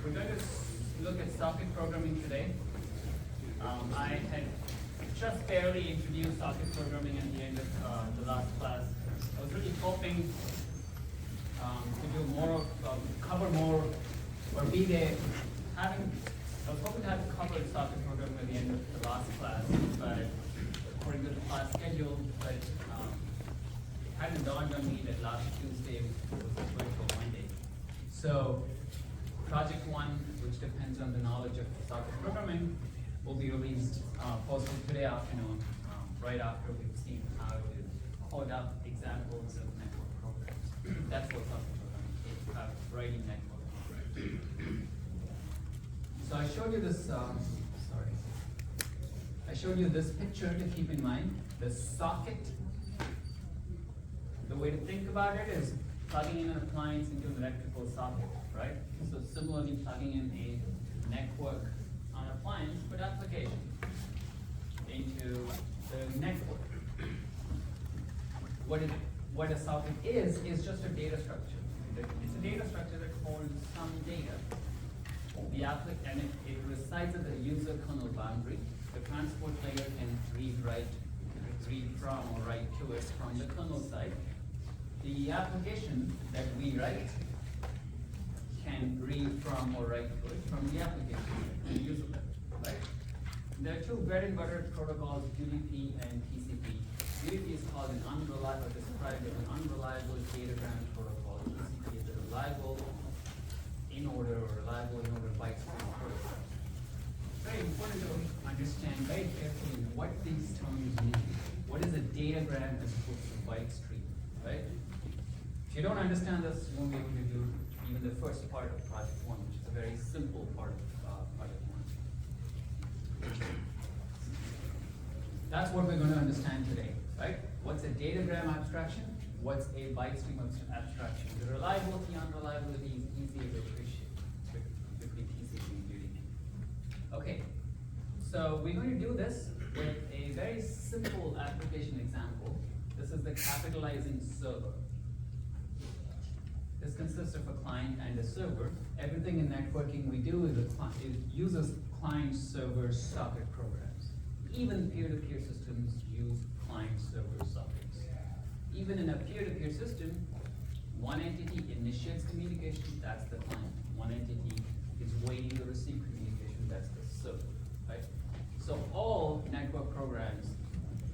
We're going to look at socket programming today. I had just barely introduced socket programming at the end of the last class. I was really hoping to do more, cover more, or be there having. I was hoping to have covered socket programming at the end of the last class, but according to the class schedule, but it hadn't dawned on me that last Tuesday was a virtual Monday. So project 1, which depends on the knowledge of socket programming, will be released, posted today afternoon, right after we've seen how to code up examples of network programs. That's what socket programming is, about writing network programs. So I showed you this, I showed you this picture to keep in mind. The socket, the way to think about it is plugging in an appliance into an electrical socket, right? So similarly, plugging in a network on an appliance with application into the network. What a socket is just a data structure. It's a data structure that holds some data. And it resides at the user kernel boundary. The transport layer can read from or write to it from the kernel side. The application that we write can read from or write to it from the application, the user level, right? There are two bread and butter protocols, UDP and TCP. UDP is called an unreliable, described as an unreliable datagram protocol. TCP is a reliable in order or reliable in order byte stream protocol. Very important to understand very carefully what these terms mean. What is a datagram as opposed to byte stream, right? If you don't understand this, you won't be able to do even the first part of project 1, which is a very simple part of project 1. That's what we're going to understand today, right? What's a datagram abstraction? What's a byte stream abstraction? The reliability, unreliability is easy to appreciate between TCP and UDP. Okay, so we're going to do this with a very simple application example. This is the capitalizing server. This consists of a client and a server. Everything in networking we do uses client-server socket programs. Even peer-to-peer systems use client-server sockets. Even in a peer-to-peer system, one entity initiates communication, that's the client. One entity is waiting to receive communication, that's the server, right? So all network programs,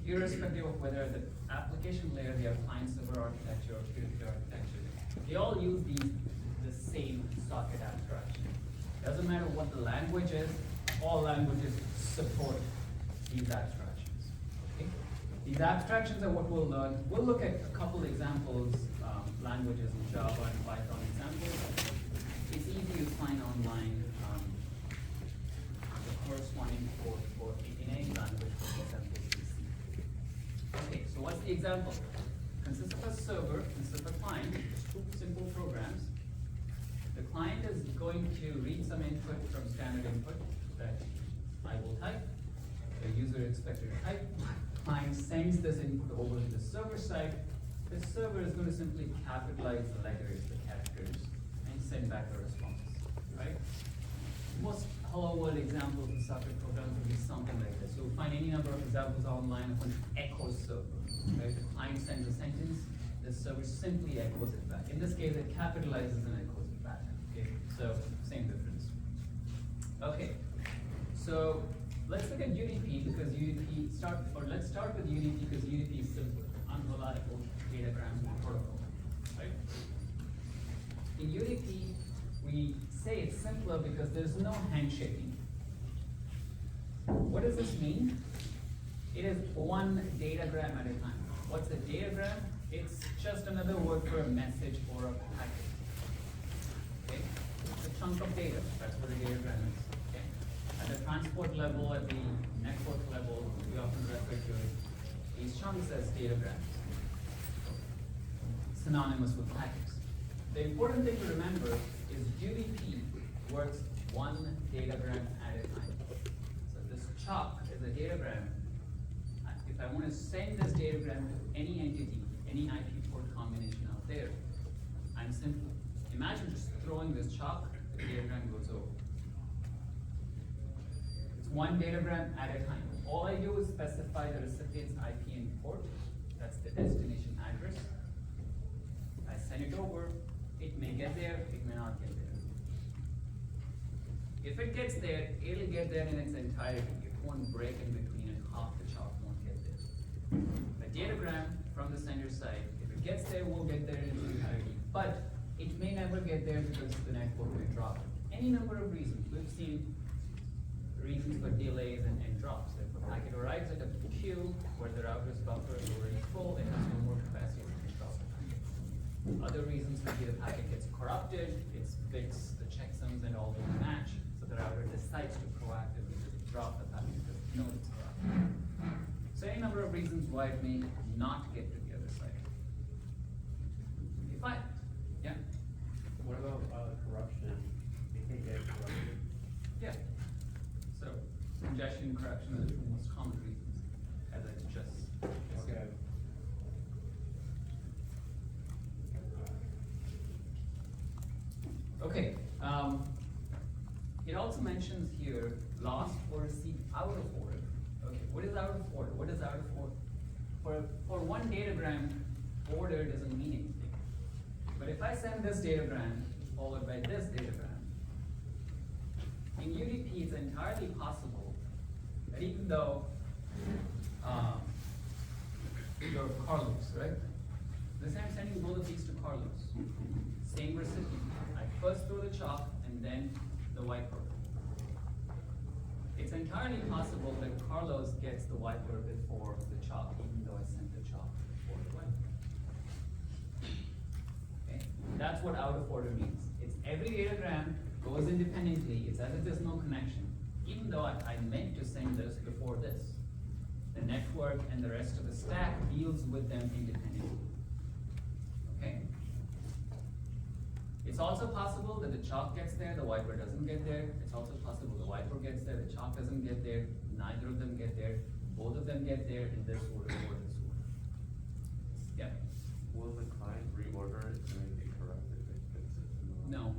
irrespective of whether the application layer, they are client-server architecture or peer-to-peer architecture, they all use the same socket abstraction. Doesn't matter what the language is, all languages support these abstractions. Okay? These abstractions are what we'll learn. We'll look at a couple examples, languages in Java and Python examples. It's easy to find online the corresponding code for in any language, for example, C. Okay, so what's the example? Consists of a server, consists of a client, just two simple programs. The client is going to read some input from standard input that I will type. The user is expected to type. Client sends this input over to the server side. The server is going to simply capitalize the letters, the characters, and send back a response, right? Most hello world examples of socket programs will be something like this. You'll find any number of examples online of an echo server, right? The client sends a sentence, the server simply echoes it back. In this case, it capitalizes and echoes it back, okay? So, same difference. Okay, so let's look at UDP because let's start with UDP because UDP is simpler, unreliable datagram protocol, right? In UDP, we say it's simpler because there's no handshaking. What does this mean? It is one datagram at a time. What's a datagram? It's just another word for a message or a packet. Okay? It's a chunk of data. That's what a datagram is. Okay? At the transport level, at the network level, we often refer to these chunks as datagrams. Synonymous with packets. The important thing to remember is UDP works one datagram at a time. So this chunk is a datagram. If I want to send this datagram to any entity, any IP port combination out there, I'm simply, imagine just throwing this chalk, the datagram goes over. one datagram at a time. All I do is specify the recipient's IP and port. That's the destination address. I send it over. It may get there, it may not get there. If it gets there, it'll get there in its entirety. It won't break in between and half the chalk won't get there. A datagram from the sender side, if it gets there, will get there in its entirety. But it may never get there because the network may drop. Any number of reasons. We've seen reasons for delays and drops. If a packet arrives at a queue where the router's buffer is already full, it has no more capacity to drop the packet. Other reasons would be the packet gets corrupted, its bits, the checksums and all don't match, so the router decides to proactively drop the packet because it knows it's corrupted. So any number of reasons why it may not get to the other side. Okay, fine. Yeah? What about corruption? It can get corrupted. Yeah. So, congestion, corruption are the two most common reasons, as I just Okay. Okay, it also mentions here lost or received out of order. Okay, what is out of order? What is out of order? For one datagram, order doesn't mean anything. But if I send this datagram followed by this datagram, in UDP it's entirely possible that even though you're Carlos, right? Let's say I'm sending both of these to Carlos. Same recipient. I first throw the chalk and then the wiper. It's entirely possible that Carlos gets the wiper before the chalk, even though I sent the chalk before the wiper. Okay? That's what out of order means. It's every datagram goes independently. It's as if there's no connection, even though I meant to send this before this. The network and the rest of the stack deals with them independently. Okay? It's also possible that the chalk gets there, the wiper doesn't get there. It's also possible the wiper gets there, the chalk doesn't get there, neither of them get there, both of them get there in this order or this order. Yeah? Will the client reorder it to make it corrupted if it fits it? No.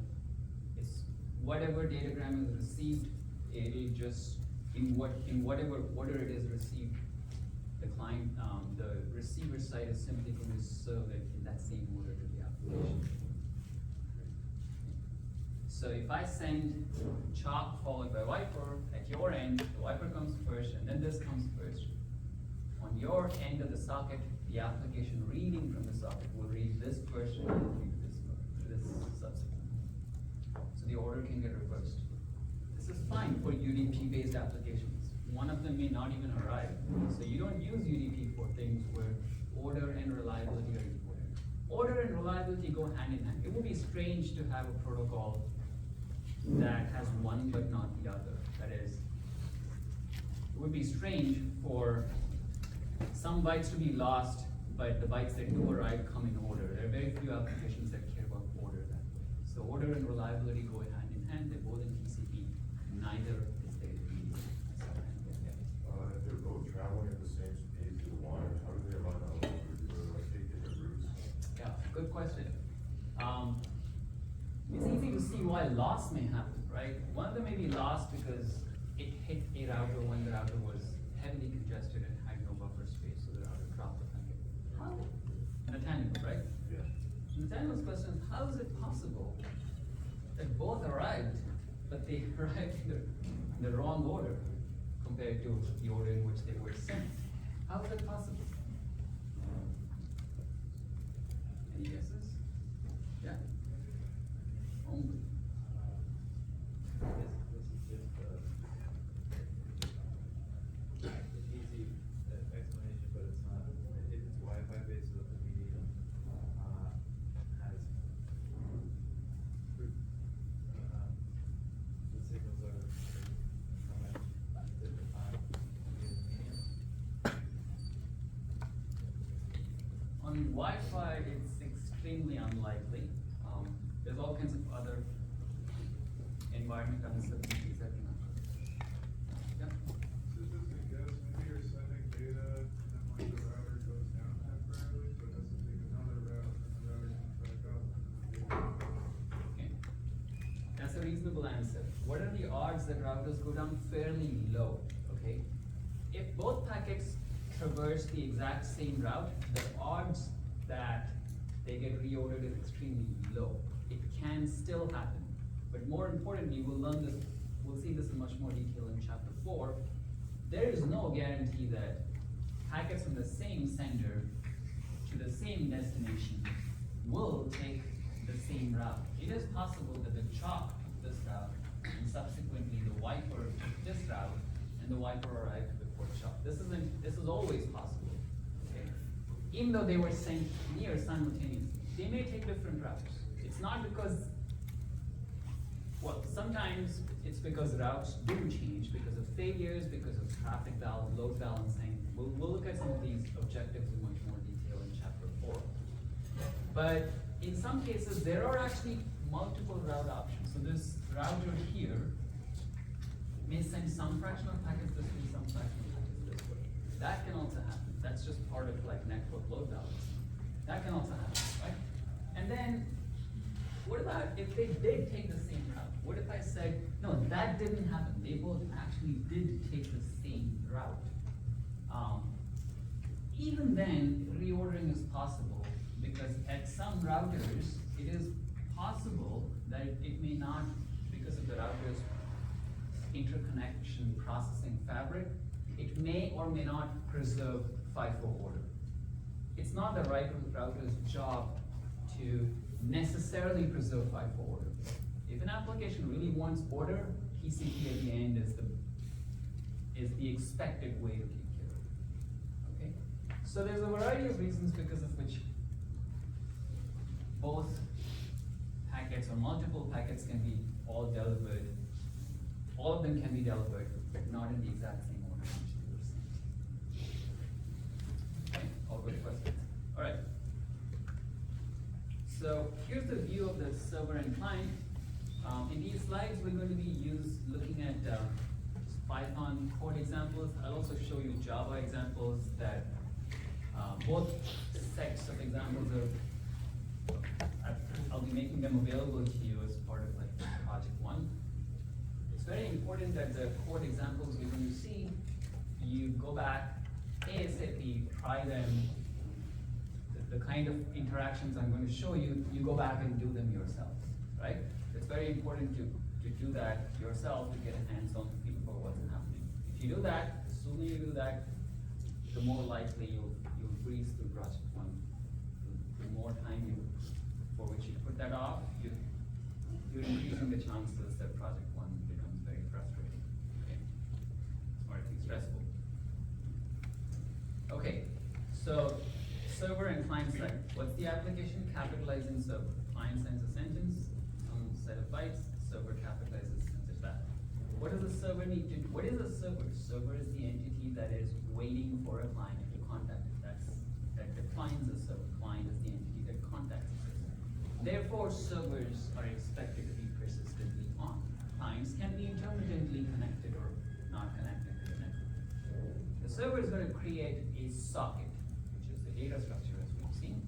It's whatever datagram is received, it'll just, in whatever order it is received, the client, the receiver side is simply going to serve it in that same order to the application. So if I send chalk followed by wiper, at your end, the wiper comes first and then this comes first. On your end of the socket, the application reading from the socket will read this first and then read this subsequent. So the order can get reversed. This is fine for UDP-based applications. One of them may not even arrive. So you don't use UDP for things where order and reliability are important. Order and reliability go hand in hand. It would be strange to have a protocol that has one but not the other. That is, it would be strange for some bytes to be lost, but the bytes that do arrive come in order. There are very few applications that care about order that way. So order and reliability go hand in hand. They're both in TCP. Neither is there in UDP. If they're both traveling at the same speed through the wire, how do they run out? Do they like take different routes? Yeah, good question. It's easy to see why loss may happen, right? One of them may be lost because it hit a router when the router was heavily congested and had no buffer space, so the router dropped the packet. How? Nathaniel, right? Yeah. Nathaniel's question is, how is it possible that both arrived, but they arrived in the wrong order compared to the order in which they were sent? How is that possible? Any guesses? Yeah? Only. This is just an easy explanation, but it's not. If it's Wi-Fi based, so the medium has the signals are coming at different time via the medium. On Wi-Fi, it's extremely unlikely. There's all kinds of other environmental uncertainties that can occur. Yeah? So just a guess, maybe you're sending data and like the router goes down temporarily, so it has to take another route and the router comes back up. Okay. That's a reasonable simple answer. What are the odds that routers go down? Fairly low, okay? If both packets traverse the exact same route, the odds that they get reordered is extremely low. It can still happen, but more importantly, we'll learn this, we'll see this in much more detail in chapter 4. There is no guarantee that packets from the same sender to the same destination will take the same route. It is possible that the chalk took this route, and subsequently the wiper took this route, and the wiper arrived before chalk. This is always possible, okay? Even though they were sent near simultaneously, they may take different routes. It's not because, well, sometimes it's because routes do change because of failures, because of traffic load balancing. We'll look at some of these objectives in much more detail in chapter 4. But in some cases, there are actually multiple route options. So this router here may send some fraction of packets this way, some fraction of packets this way. That can also happen. That's just part of like network load balancing. That can also happen, right? And then, what about if they did take the same route? What if I said, no, that didn't happen. They both actually did take the same route. Even then, reordering is possible because at some routers, it is possible that it may not, because of the router's interconnection processing fabric, it may or may not preserve FIFO order. It's not the router's job to necessarily preserve FIFO order. If an application really wants order, TCP at the end is the expected way to keep care of it. Okay? So there's a variety of reasons because of which both packets or multiple packets can be all delivered. All of them can be delivered, but not in the exact same order in which they were sent. Okay? All good questions. All right. So here's the view of the server and client. In these slides, we're going to be looking at Python code examples. I'll also show you Java examples that both sets of examples I'll be making them available to you as part of like project 1. It's very important that the code examples we're going to see, you go back ASAP, try them. The kind of interactions I'm going to show you, you go back and do them yourselves, right? It's very important to do that yourself to get a hands-on feel for what's happening. If you do that, the sooner you do that, the more likely you'll breeze through project 1. The more time for which you put that off, you're increasing the chances that project 1 becomes very frustrating, okay? Or at least stressful. Okay, so server and client side. What's the application? Capitalizing server. Client sends a sentence, some set of bytes, server capitalizes, sends it back. What does the server need to do? What is a server? Server is the entity that is waiting for a client to contact it. That defines a server. Client is the entity that contacts the server. Therefore, servers are expected to be persistently on. Clients can be intermittently connected or not connected to the network. The server is going to create a socket, data structure as we've seen,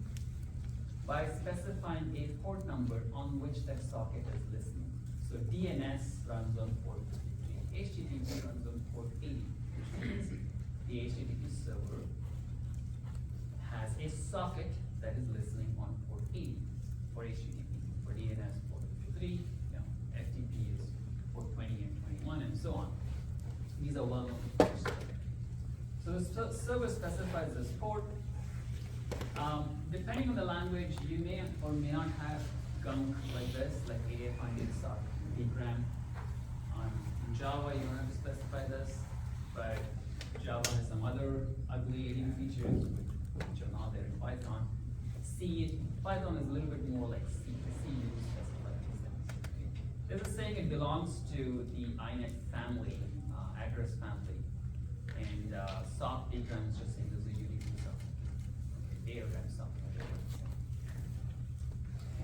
by specifying a port number on which that socket is listening. So DNS runs on port 53, HTTP runs on port 80, which means the HTTP server has a socket that is listening on port 80 for HTTP. For DNS, port 53, FTP is port 20 and 21, and so on. These are well-known ports. So the server specifies this port. Depending on the language, you may or may not have gunk like this, like AF_dgram. In Java, you don't have to specify this, but Java has some other ugly alien features which are not there in Python. Python is a little bit more like C. You specify these things. There's a saying it belongs to the INET family, address family, and soft dgram is just saying there's a unique result. Datagram socket.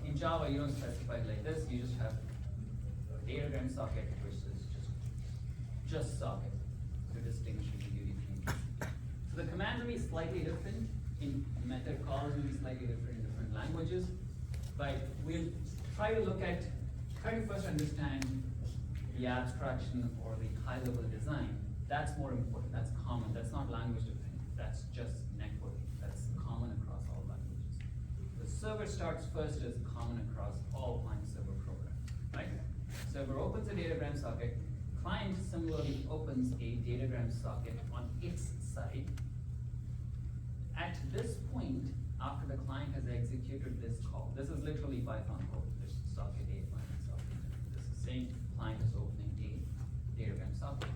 In Java, you don't specify it like this. You just have a datagram socket versus just socket to distinguish between UDP and TCP. So the commands will be slightly different. In method calls will be slightly different in different languages. But we'll try to first understand the abstraction or the high-level design, that's more important, that's common, that's not language dependent, that's just networking, that's common across all languages. The server starts first as common across all client-server programs, right? Server opens a datagram socket, client similarly opens a datagram socket on its side. At this point, after the client has executed this call, this is literally Python code, this socket A, client socket. This is saying client is opening a datagram socket.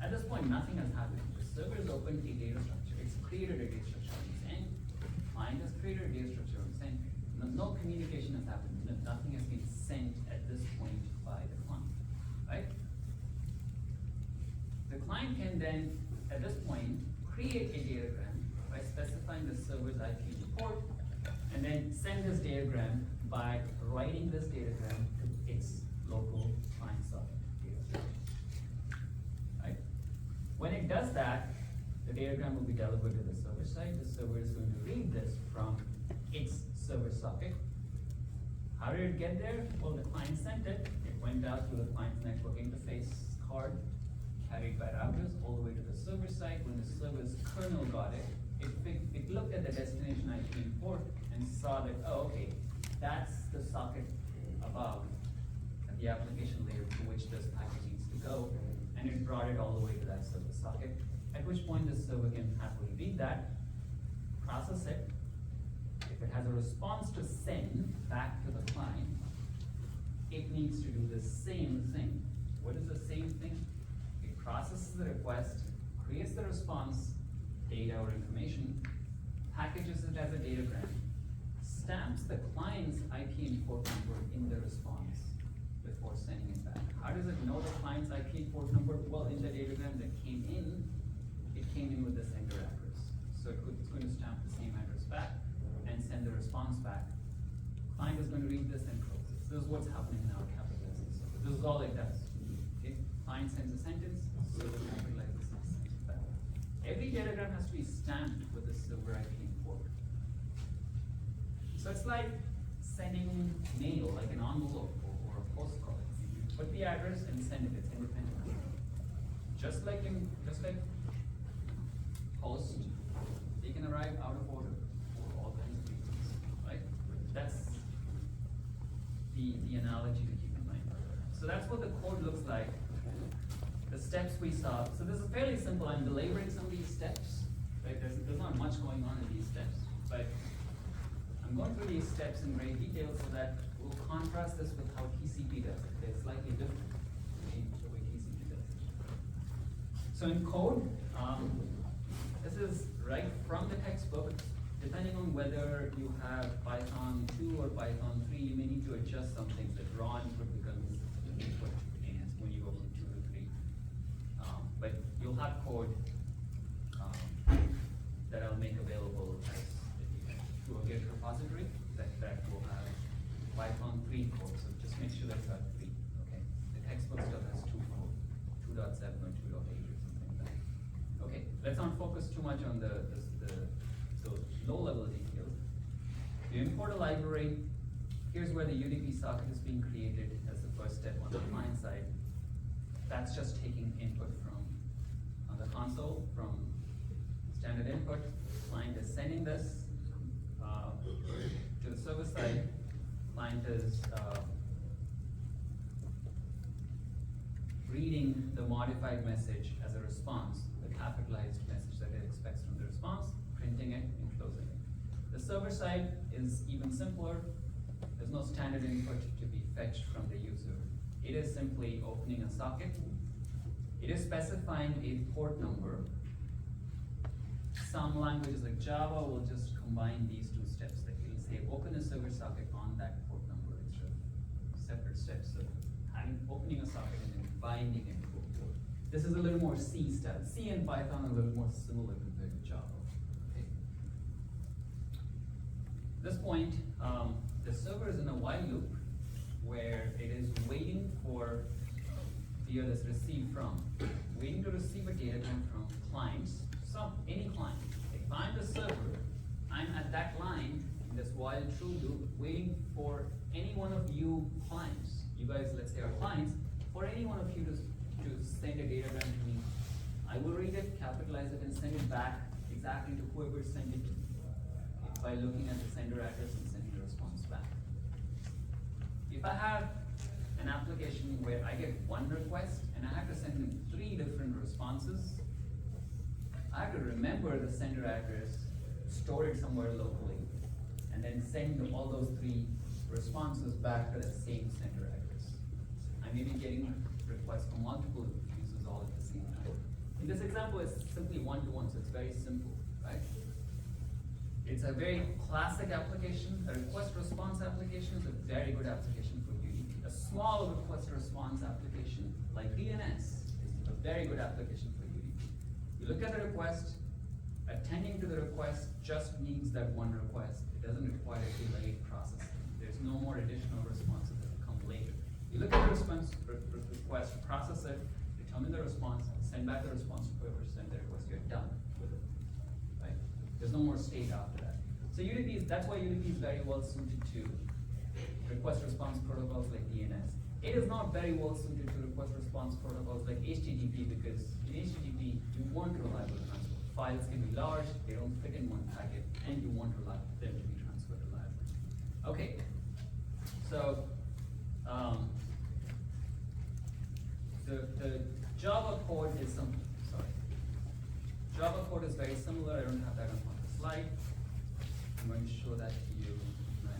At this point, nothing has happened. The server has opened a data structure, it's created a data structure on its end. Client has created a data structure on its end. No communication has happened, nothing has been sent at this point by the client, right? The client can then, at this point, create a datagram by specifying the server's IP port, and then send this datagram by writing this datagram to its local client socket data structure. Right? When it does that, the datagram will be delivered to the server side. The server is going to read this from its server socket. How did it get there? Well, the client sent it. It went out through the client's network interface card, carried by routers all the way to the server side. When the server's kernel got it, it looked at the destination IP port and saw that, oh, okay, that's the socket above at the application layer to which this packet needs to go, and it brought it all the way to that server socket, at which point the server can happily read that, process it. If it has a response to send back to the client, it needs to do the same thing. What is the same thing? It processes the request, creates the response, data or information, packages it as a datagram, stamps the client's IP and port number in the response before sending it back. How does it know the client's IP and port number? Well, in the datagram that came in, it came in with the sender address. So it's going to stamp the same address back and send the response back. Client is going to read this and process. This is what's happening in our capitalizing server. This is all it does. Okay? Client sends a sentence, server capitalizes and sends it back. Every datagram has to be stamped with the server IP and port. So it's like sending mail, like an envelope or a postcard. You put the address and send it, it's independent. Just like post, they can arrive out of order for all kinds of reasons, right? That's the analogy to keep in mind. So that's what the code looks like. The steps we saw. So this is fairly simple. I'm belaboring some of these steps, right? There's not much going on in these steps, but I'm going through these steps in great detail so that we'll contrast this with how TCP does it. It's slightly different, okay, the way TCP does it. So in code, this is right from the textbook. Depending on whether you have Python 2 or Python 3, you may need to adjust some things. That raw input becomes input when you go from 2 to 3. But you'll have code that I'll make available as to a Git repository that will have Python 3 code. So just make sure that's got 3. Okay. The textbook still has 2 code, 2.7 or 2.8 or something like that. Okay. Let's not focus too much on the low-level details. You import a library. Here's where the UDP socket is being created as the first step on the client side. That's just taking input from the console, from standard input. Client is sending this to the server side. Client is reading the modified message as a response, the capitalized message that it expects from the response, printing it and closing it. The server side is even simpler. There's no standard input to be fetched from the user. It is simply opening a socket. It is specifying a port number. Some languages like Java will just combine these 2 steps. Like it'll say open a server socket on that port number instead of separate steps of opening a socket and then binding it to a port. This is a little more C style. C and Python are a little more similar compared to Java. Okay. At this point, the server is in a while loop where it is waiting for via this receive from, waiting to receive a datagram from clients, any client. If I'm the server, I'm at that line in this while true loop, waiting for any one of you clients. You guys, let's say, are clients, for any one of you to send a datagram to me, I will read it, capitalize it, and send it back exactly to whoever sent it to me by looking at the sender address and sending the response back. If I have an application where I get one request and I have to send them 3 different responses, I have to remember the sender address, store it somewhere locally, and then send all those 3 responses back to the same sender address. I may be getting requests from multiple users all at the same time. In this example, it's simply one-to-one, so it's very simple, right? It's a very classic application. A request-response application is a very good application for UDP. A small request-response application like DNS is a very good application for UDP. You look at the request, attending to the request just needs that one request. It doesn't require delayed processing. There's no more additional responses that come later. You look at the request, process it, determine the response, send back the response to whoever sent the request. You're done with it, right? There's no more state after that. So UDP that's why UDP is very well suited to request-response protocols like DNS. It is not very well suited to request-response protocols like HTTP because in HTTP you want reliable transport. Files can be large, they don't fit in one packet, and you want them to be transferred reliably. Okay, so the Java code is Java code is very similar. I don't have that on the slide. I'm going to show that to you in my IDE.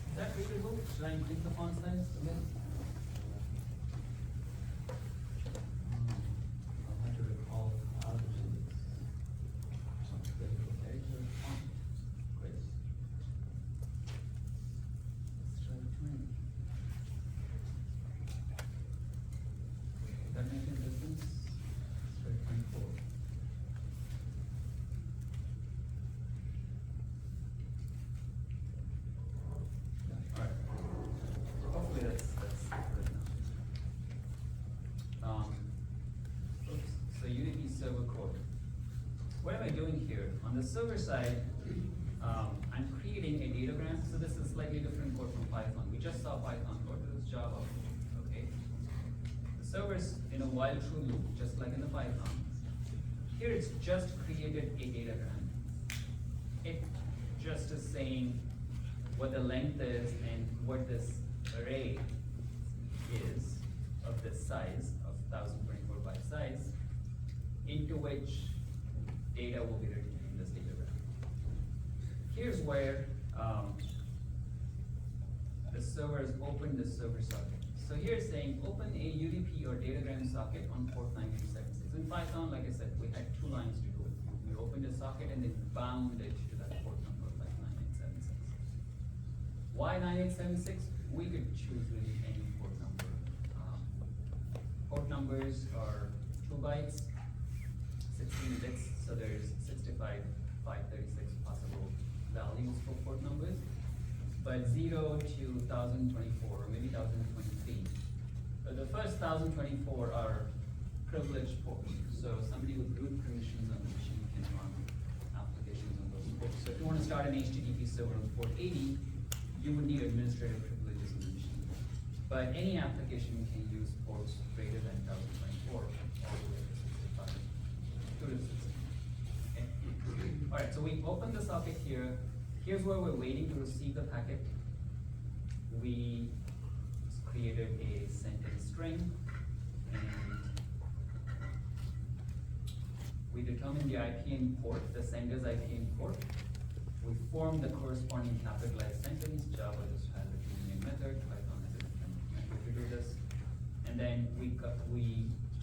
Is that readable? Should I increase the font size a bit? I'll have to recall how to do this. Great. Let's try 20. That make a difference? Let's try 24. Alright. Hopefully that's good enough. Oops. So Unity server code. What am I doing here? On the server side, I'm creating a datagram. So this is slightly different code from Python. We just saw Python code. This is Java. Okay. The server's in a while true loop, just like in the Python. Here it's just created a datagram. It just is saying what the length is and what this array is of this size, of 1024 byte size, into which data will be written in this datagram. Here's where the server has opened the server socket. So here it's saying open a UDP or datagram socket on port 9876. In Python, like I said, we had 2 lines to do it. We opened a socket and then bound it to that port number like 9876. Why 9876? We could choose really any port number. Port numbers are 2 bytes, 16 bits, so there's 65, 536 possible values for port numbers. But 0 to 1024, or maybe 1023. But the first 1024 are privileged ports. So somebody with root permissions on the machine can run applications on those ports. So if you want to start an HTTP server on port 80, you would need administrative privileges on the machine. But any application can use ports greater than 1024 all the way to 65. Okay. All right, so we open the socket here. Here's where we're waiting to receive the packet. We created a sentence string, and we determined the IPN port, the sender's IPN port. We formed the corresponding capitalized sentence. Java just has a union method. Python has a different method to do this. And then we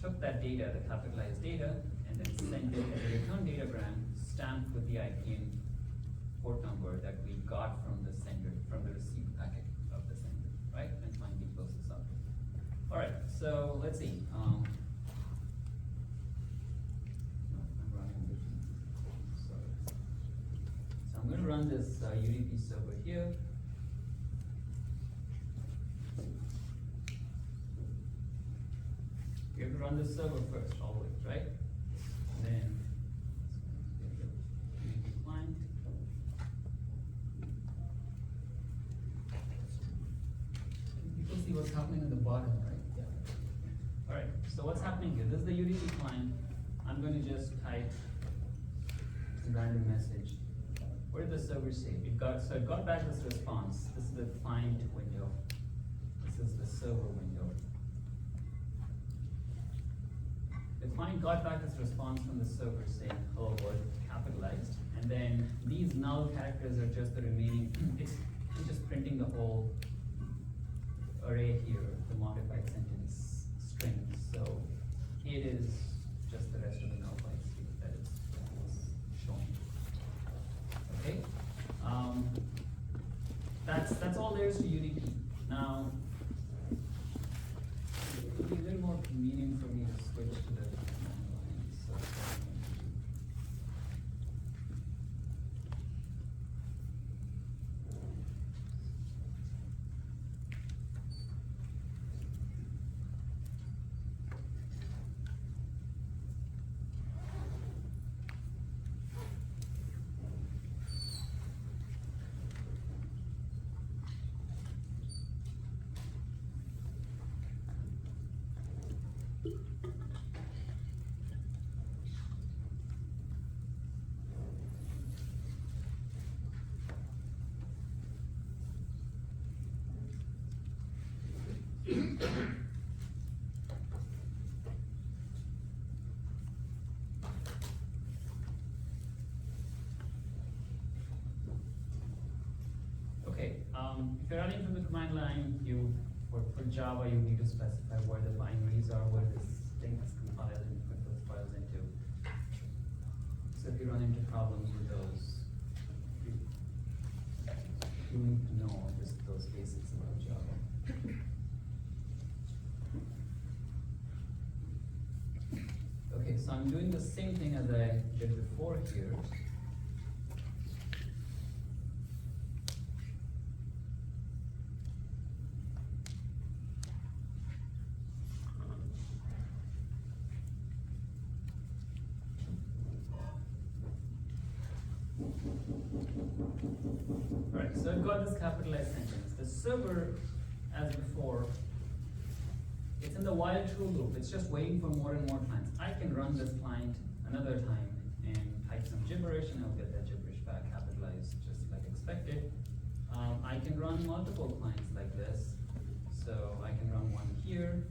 took that data, the capitalized data, and then sent it as a return datagram stamped with the IPN port number that we got from the sender, from the received packet of the sender, right? And finally close this up. All right, so let's see. I'm running a bit. Sorry. So I'm going to run this UDP server here. run the server first always, right? And then Unity client. You can see what's happening at the bottom, right? Yeah. All right. So what's happening here? This is the Unity client. I'm going to just type a random message. What did the server say? It got back this response. This is the client window. This is the server window. The client got back this response from the server saying hello world, capitalized, and then these null characters are just the remaining. It's just printing the whole array here, the modified sentence string. So it is just the rest of the null bytes here that is showing. Okay, that's all there is to Unity. Now, it would be a little more convenient for me to switch to the command line. So, okay, if you're running from the command line, for Java, you need to specify where the binaries are, where this thing is compiled and put those files into. So if you run into problems with those, you need to know just those basics about Java. Okay, so I'm doing the same thing as I did before here. Alright, so I've got this capitalized sentence. The server, as before, it's in the while true loop. It's just waiting for more and more clients. I can run this client another time and type some gibberish and I'll get that gibberish back capitalized just like expected. I can run multiple clients like this. So I can run one here.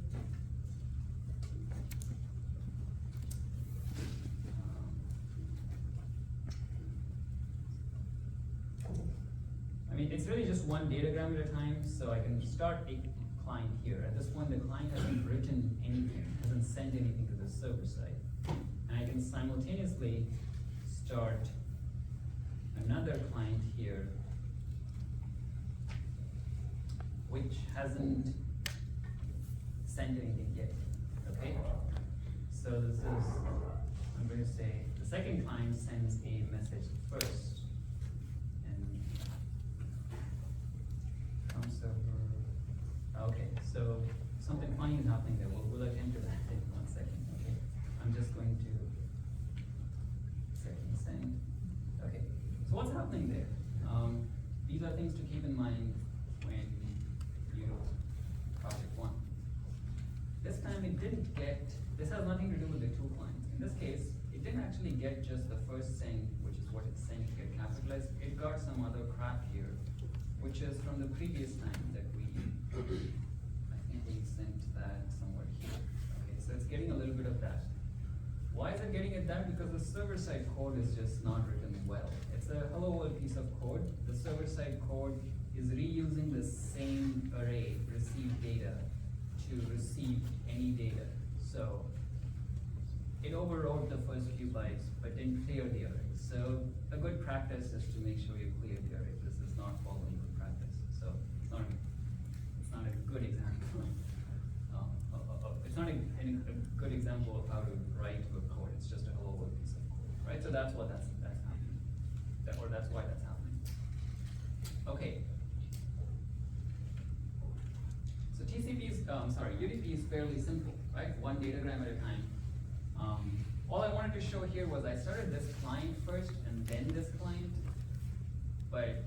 I mean, it's really just one datagram at a time, so I can start a client here. At this point, the client hasn't written anything, hasn't sent anything to the server side. And I can simultaneously start another client here, which hasn't sent anything yet, okay? So this is, I'm going to say, the second client sends a message first. Okay, so something funny is happening there. We'll attend to that in 1 second. Okay, I'm just going to second send. Okay, so what's happening there? These are things to keep in mind when you do project 1. This time it didn't get. This has nothing to do with the two clients. In this case, it didn't actually get just the first send, which is what it sent to get capitalized. It got some other crap here, which is from the previous time that we. I think we sent that somewhere here. Okay, so it's getting a little bit of that. Why is it getting at that? Because the server-side code is just not written well. It's a hello world piece of code. The server-side code is reusing the same array, receive data, to receive any data. So it overwrote the first few bytes, but didn't clear the array. So a good practice is to make sure you clear the array. This is not following good practice. So it's not a good example. It's not a good example of how to write a code. It's just a hello world piece of code, right? So that's what that's happening, or that's why that's happening. Okay. So TCP is UDP is fairly simple, right? One datagram at a time. All I wanted to show here was I started this client first and then this client, but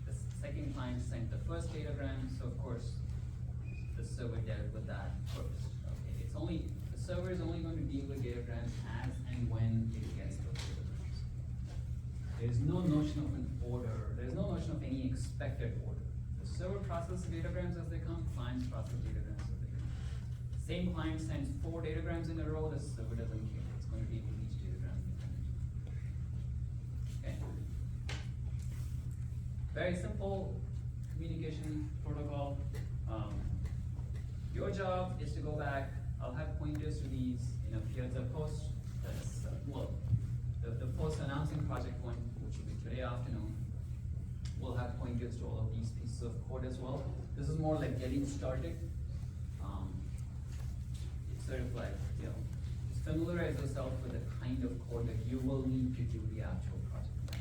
the second client sent the first datagram, so of course the server dealt with that first. Okay, the server is only going to deal with datagrams as and when it gets those datagrams. There's no notion of an order. There's no notion of any expected order. The server processes datagrams as they come, clients process datagrams as they come. Same client sends 4 datagrams in a row, the server doesn't care. It's going to deal with each datagram independently. Okay. Very simple communication protocol. Your job is to go back. I'll have pointers to these in a Piazza post. That's the post announcing project one, which will be today afternoon. We'll have pointers to all of these pieces of code as well. This is more like getting started. It's sort of like, just familiarize yourself with the kind of code that you will need to do the actual project.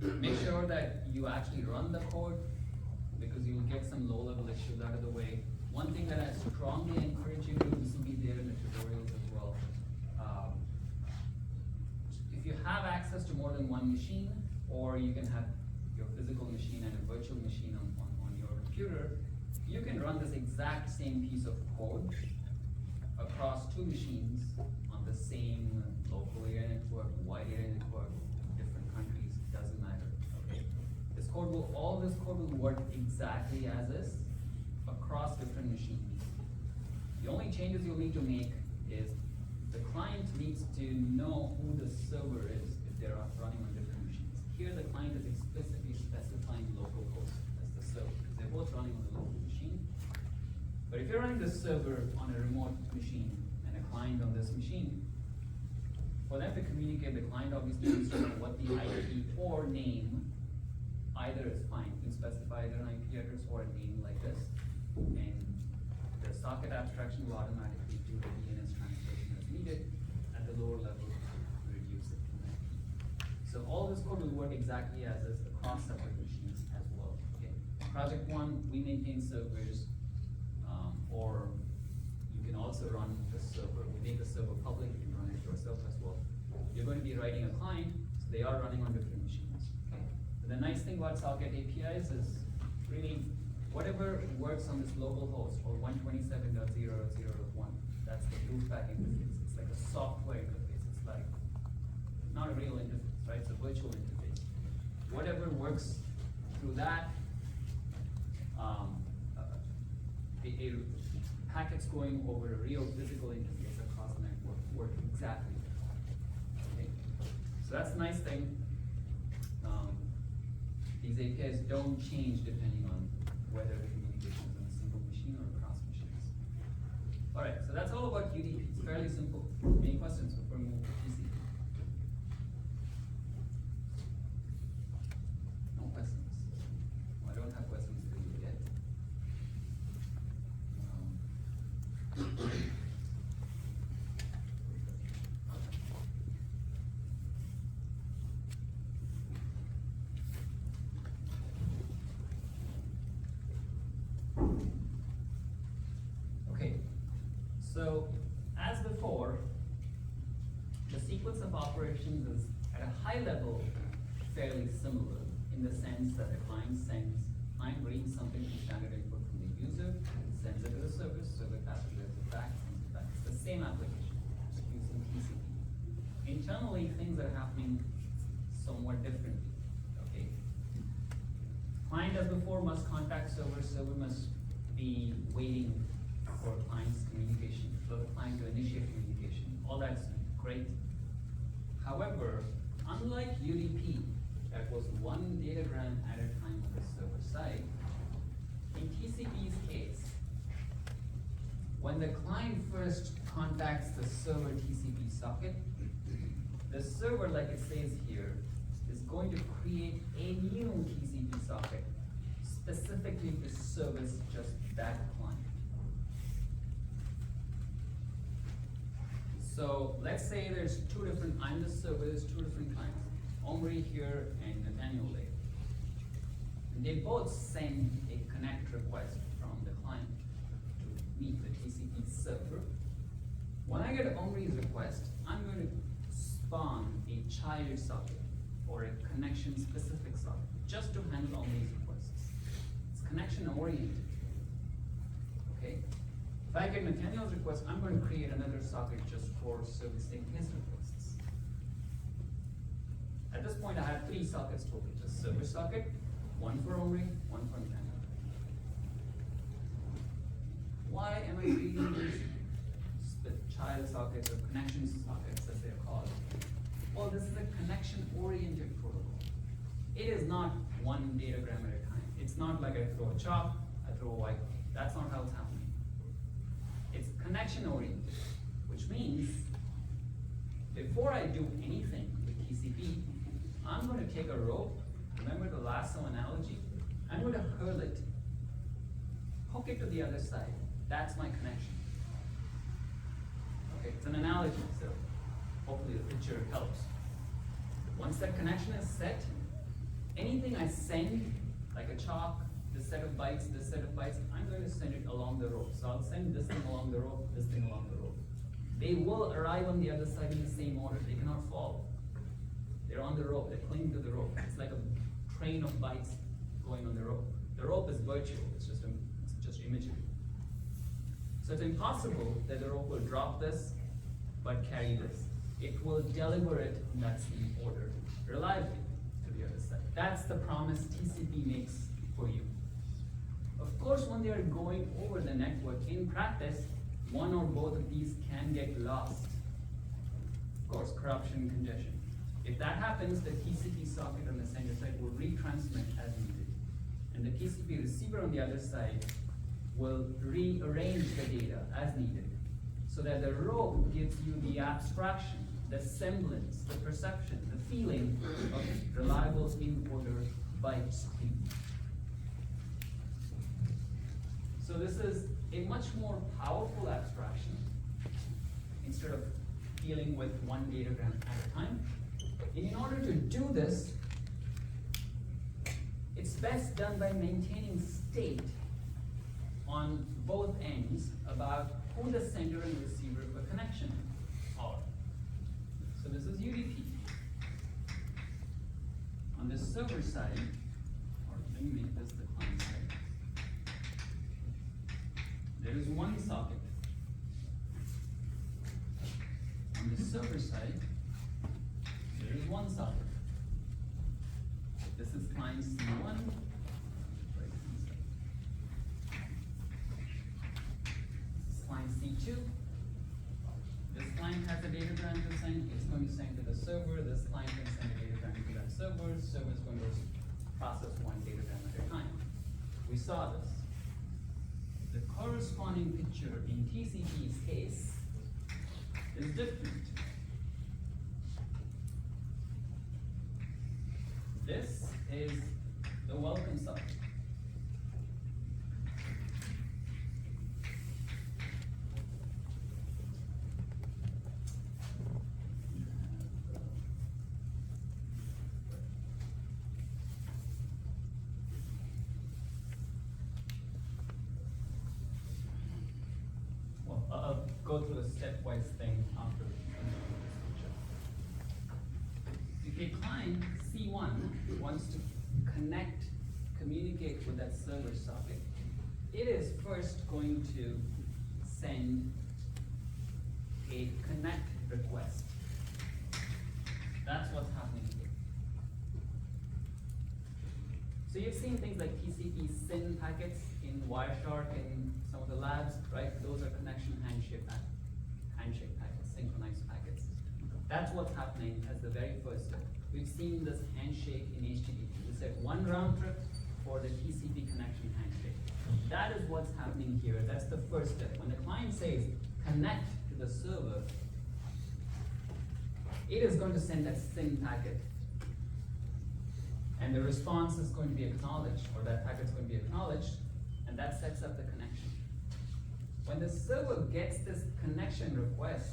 Okay. Make sure that you actually run the code, because you'll get some low-level issues out of the way. One thing that I strongly encourage you to do, this will be there in the tutorials as well. If you have access to more than one machine, or you can have your physical machine and a virtual machine on your computer, you can run this exact same piece of code across 2 machines on the same local area network, wide area network, different countries, doesn't matter. Okay. All this code will work exactly as is across different machines. The only changes you'll need to make is the client needs to know who the server is if they're running on different machines. Here the client is explicitly specifying localhost as the server, because they're both running on the local machine. But if you're running the server on a remote machine and a client on this machine, for them to communicate, the client obviously needs to know what the IP or name either is fine. You can specify either an IP address or a name like this. And the socket abstraction will automatically do the DNS translation as needed at the lower level to reduce it. So all this code will work exactly as is across separate machines as well. Okay. Project 1, we maintain servers, or you can also run the server. We make the server public, you can run it yourself as well. You're going to be writing a client, so they are running on different machines. Okay. The nice thing about Socket APIs is really whatever works on this local host or 127.0.0.1, that's the loopback interface. It's like a software interface. It's like not a real interface, right? It's a virtual interface. Whatever works through that, packets going over a real physical interface across the network work exactly. Okay. So that's the nice thing. These APIs don't change depending on whether the communication is on a single machine or across machines. All right, so that's all about UDP. It's fairly simple. Any questions before we move to TCP? No questions. Well, I don't have questions for you yet. Okay, so as before, the sequence of operations is at a high level fairly similar in the sense that the client reads something from standard input from the user, sends it to the service passes it back, sends it back. It's the same application, just using TCP. Internally, things are happening somewhat differently. Okay. Client, as before, must contact server. Server must be waiting for client's communication, for the client to initiate communication. All that's great. However, unlike UDP, that was one datagram at a time on the server side, in TCP's case, when the client first contacts the server TCP socket, the server, like it says here, is going to create a new TCP socket specifically to service just that client. So let's say there's I'm the server, there's 2 different clients, Omri here and Nathaniel there. And they both send a connect request from the client to meet the TCP server. When I get Omri's request, I'm going to spawn a child socket or a connection specific socket just to handle Omri's requests. It's connection oriented. Okay? If I get Nathaniel's request, I'm going to create another socket just for servicing his requests. At this point, I have 3 sockets total. The server socket, one for Omri, one for Nathaniel. Why am I creating these child sockets or connection sockets as they're called? Well, this is a connection-oriented protocol. It is not one datagram at a time. It's not like I throw a chop, I throw a white. That's not how it's happening. It's connection-oriented, which means before I do anything with TCP, I'm going to take a rope. Remember the lasso analogy? I'm going to hurl it, hook it to the other side. That's my connection. Okay, it's an analogy, so hopefully the picture helps. Once that connection is set, anything I send, like a chalk, this set of bytes, I'm going to send it along the rope. So I'll send this thing along the rope, this thing along the rope. They will arrive on the other side in the same order. They cannot fall. They're on the rope, they're clinging to the rope. It's like a train of bytes going on the rope. The rope is virtual, it's just imagery. So it's impossible that the rope will drop this, but carry this. It will deliver it in that same order, reliably, to the other side. That's the promise TCP makes for you. Of course, when they are going over the network, in practice, one or both of these can get lost. Of course, corruption, congestion. If that happens, the TCP socket on the sender side will retransmit as needed. And the TCP receiver on the other side will rearrange the data as needed, so that the rope gives you the abstraction, the semblance, the perception, the feeling of reliable in-order byte speed. So this is a much more powerful abstraction instead of dealing with one datagram at a time. And in order to do this, it's best done by maintaining state on both ends about who the sender and receiver of a connection are. So this is UDP. On the server side, or let me make this the client side, there is one socket. On the server side, there is one socket. This is client C1. Client C2. This client has a datagram to send. It's going to send to the server. This client can send a datagram to that server. Server is going to process one datagram at a time. We saw this. The corresponding picture in TCP's case is different. This is the welcome socket. Well, I'll go through the stepwise thing after this picture. If a client C1 wants to communicate with that server socket, it is first going to send a connect request. That's what's happening here. So you've seen things like TCP SYN packets in Wireshark and some of the labs, right? Those are connection handshake packets, synchronized packets. That's what's happening as the very first step. We've seen this handshake in HTTP. We said one round trip for the TCP connection handshake. That is what's happening here. That's the first step. When the client says connect to the server, it is going to send that SYN packet. And the response is going to be acknowledged, or that packet is going to be acknowledged, and that sets up the connection. When the server gets this connection request,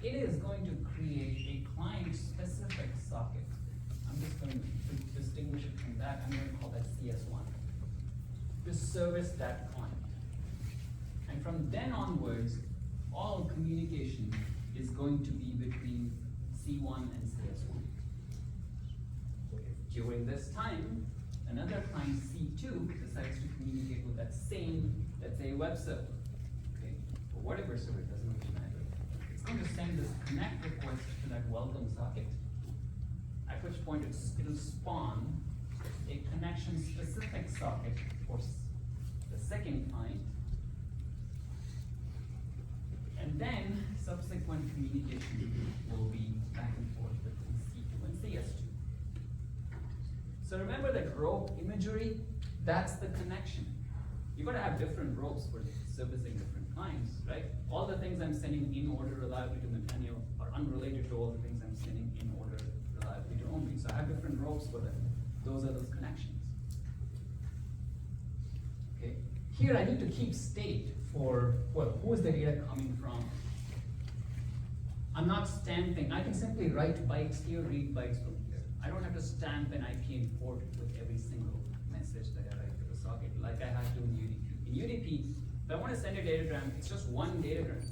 it is going to create a client-specific socket. I'm just going to distinguish it from that. I'm going to call that CS1. to service that client. And from then onwards, all communication is going to be between C1 and CS1. So if during this time, another client C2 decides to communicate with that same, let's say, web server, okay, or whatever server, it doesn't really matter. It's going to send this connect request to that welcome socket, at which point it'll spawn a connection-specific socket for the second client, and then subsequent communication will be back and forth between C2 and CS2. So remember that rope imagery, that's the connection. You're gonna have different ropes for servicing different clients, right? All the things I'm sending in order reliably to Nathaniel are unrelated to all the things I'm sending in order reliably to Omri. So I have different ropes for them. Those are those connections. Okay. Here I need to keep state for, well, who is the data coming from? I'm not stamping, I can simply write bytes here, read bytes from here. I don't have to stamp an IP import with every single message that I write to the socket, like I have to in UDP. In UDP, if I want to send a datagram, it's just one datagram,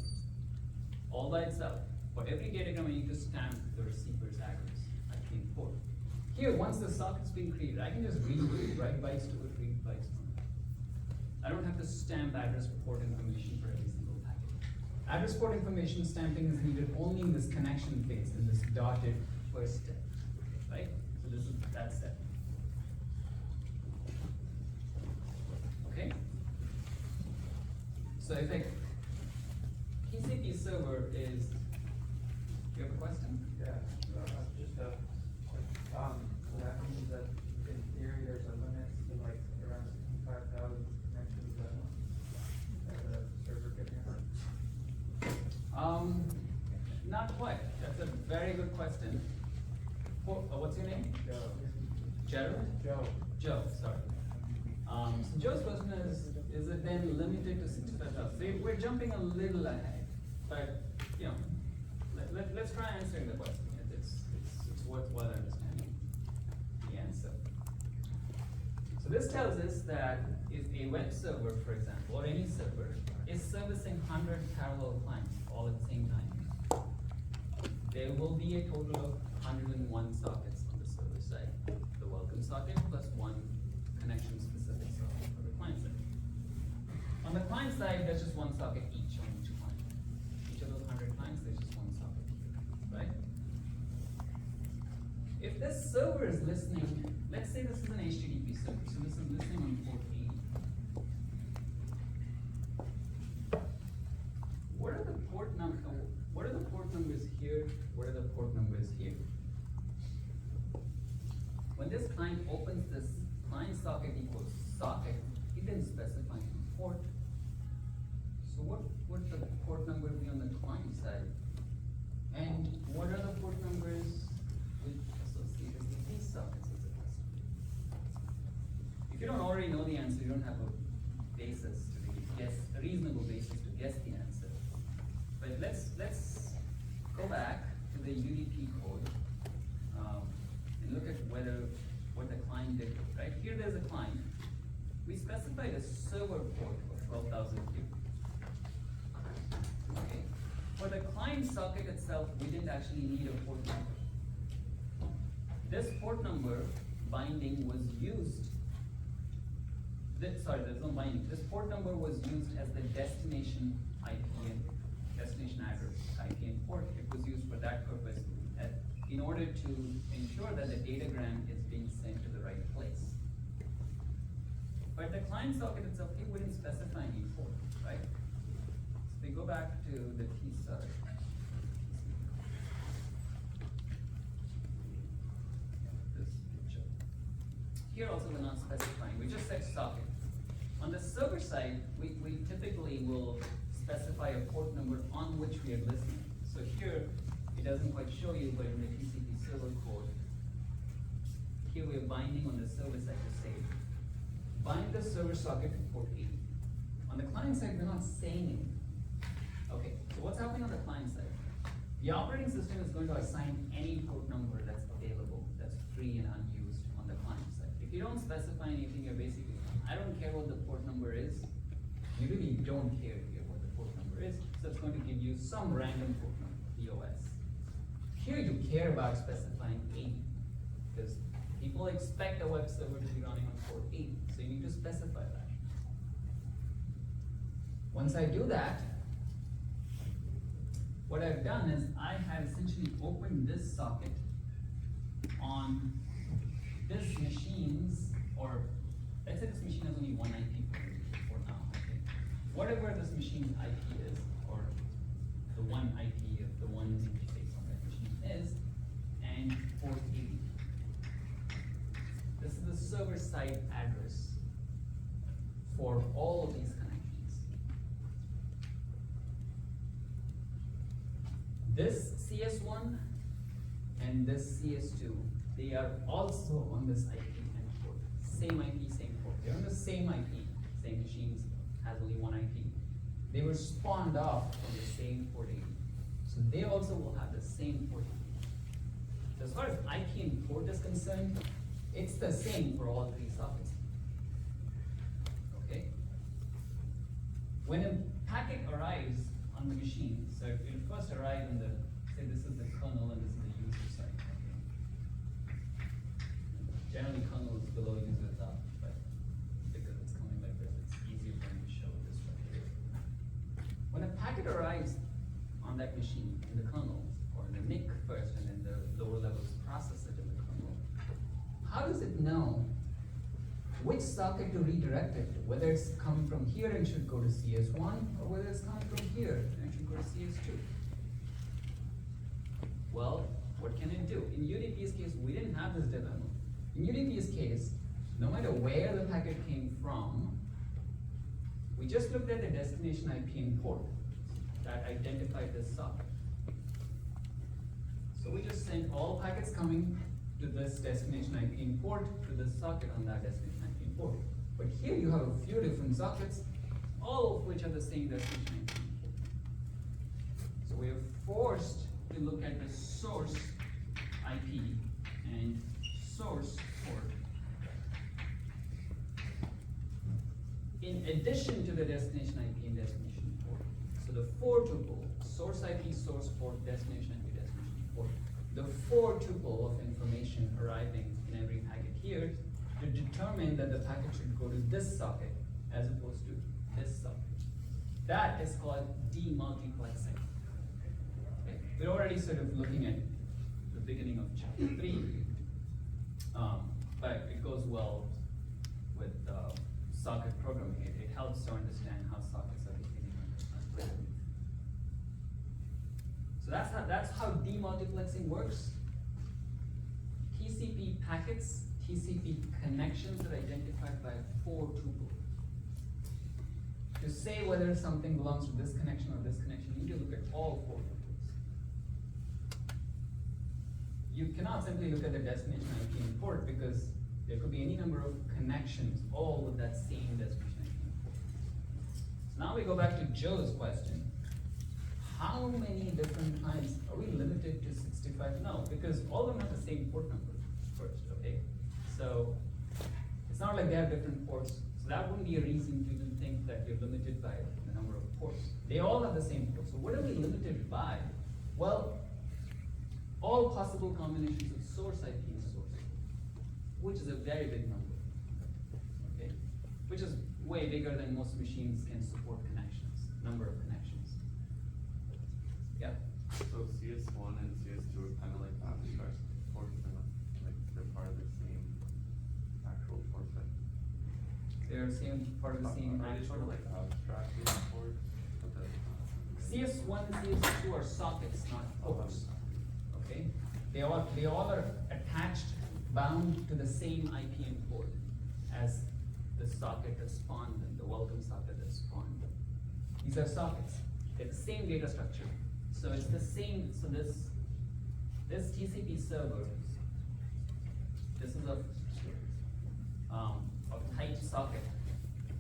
all by itself. For every datagram, I need to stamp the receiver's address, IP import. Here, once the socket's been created, I can just write bytes to it, read bytes from it. I don't have to stamp address port information for every single packet. Address port information stamping is needed only in this connection phase, in this dotted first step, right? So this is that step. Okay? So if a TCP server is, do you have a question? Yeah, just so that means that in theory, there's a limit to like around 65,000 connections that a server can handle. Not quite. That's a very good question. What's your name? Joe. Gerald? Joe. Joe, sorry. So Joe's question is it then limited to 65,000? So we're jumping a little ahead, but, you know, let's try answering the question. It's worthwhile understanding the answer. So this tells us that if a web server, for example, or any server, is servicing 100 parallel clients all at the same time, there will be a total of 101 sockets on the server side. The welcome socket plus one connection-specific socket for the client side. On the client side, there's just one socket each on each client. Each of those 100 clients, there's just one socket here, right? If this server is listening, let's say this is an HTTP server, so this is listening on port 80. What are the port numbers here? What are the port numbers here? When this client opens this client socket equals socket, it didn't specify any port. So what would the port number be on the client side? And what are the port numbers associated with these sockets as a customer? If you don't already know the answer, you don't have a basis to really guess, a reasonable basis to guess the answer. But let's go back to the UDP code and look at what the client did, right? Here there's a client. We specified a server port of 12,000 Q. Okay. For the client socket itself, we didn't actually need a port number. This port number binding was used. There's no binding. This port number was used as the destination IP and destination address, IP and port. It was used for that purpose in order to ensure that the datagram is being sent to the right place. But the client socket itself, it wouldn't specify any port, right? So we go back to the T side. This picture. Here also we're not specifying, we just said socket. On the server side, we typically will specify a port number on which we are listening. So here, it doesn't quite show you, but in the TCP server code, here we are binding on the server side to say, bind the server socket to port 80. On the client side, we're not saying anything. Okay, so what's happening on the client side? The operating system is going to assign any port number that's available, that's free and unused on the client side. If you don't specify anything, you're basically, I don't care what the port you really don't care here what the port number is, so it's going to give you some random port number, POS. Here you care about specifying 80, because people expect a web server to be running on port 80, so you need to specify that. Once I do that, what I've done is I have essentially opened this socket on this machine's, or let's say this machine has only one IP for now, okay? Whatever this machine's IP is, or the one IP of the one interface on that machine is, and port 80. This is the server-side address for all of these connections. This CS1 and this CS2, they are also on this IP and port. Same IP, same port. They're on the same IP, same machines, has only one IP. They were spawned off from the same port 80. So they also will have the same port 80. So as far as IP and port is concerned, it's the same for all three sockets. Okay? When a packet arrives on the machine, so it will first arrive in the, say this is the kernel and this is the user side. Okay? Generally kernel is below user top, but because it's coming like this, it's easier for me to show this right here. When a packet arrives on that machine in the kernel, or in the NIC first, and then the lower levels process it in the kernel, how does it know which socket to redirect it to? Whether it's coming from here and should go to CS1, or whether it's coming from here and should go to CS2? Well, what can it do? In UDP's case, we didn't have this dilemma. In UDP's case, no matter where the packet came from, we just looked at the destination IP and port that identified this socket. So we just sent all packets coming to this destination IP and port to this socket on that destination IP and port. But here you have a few different sockets, all of which are the same destination IP and port. So we are forced to look at the source IP and source port in addition to the destination IP and destination port. So the 4-tuple, source IP, source port, destination IP, destination port, the 4-tuple of information arriving in every packet here to determine that the packet should go to this socket as opposed to this socket. That is called demultiplexing. Okay. We're already sort of looking at the beginning of chapter 3, but it goes well with socket programming. It helps to understand how sockets are behaving. So that's how demultiplexing works. TCP packets, TCP connections are identified by a 4-tuple. To say whether something belongs to this connection or this connection, you need to look at all 4 tuples. You cannot simply look at the destination IP and port because there could be any number of connections, all with that same destination IP and port. So now we go back to Joe's question. How many different times are we limited to 65? No, because all of them have the same port number first, okay? So it's not like they have different ports. So that wouldn't be a reason to even think that you're limited by the number of ports. They all have the same port. So what are we limited by? Well, all possible combinations of source IP and source port, which is a very big number, okay? Which is way bigger than most machines can support connections, number of connections. Yeah? So CS1 and CS2 are kind of like abstract ports, and like they're part of the same actual port set. They're part of the same Are they sort of like abstracted ports? But CS1 and CS2 are sockets, not ports. Okay? They all are attached, bound to the same IP and port as the socket that spawned them, the welcome socket that spawned them. These are sockets. They're the same data structure. So it's the same, so this TCP server, this is a type socket.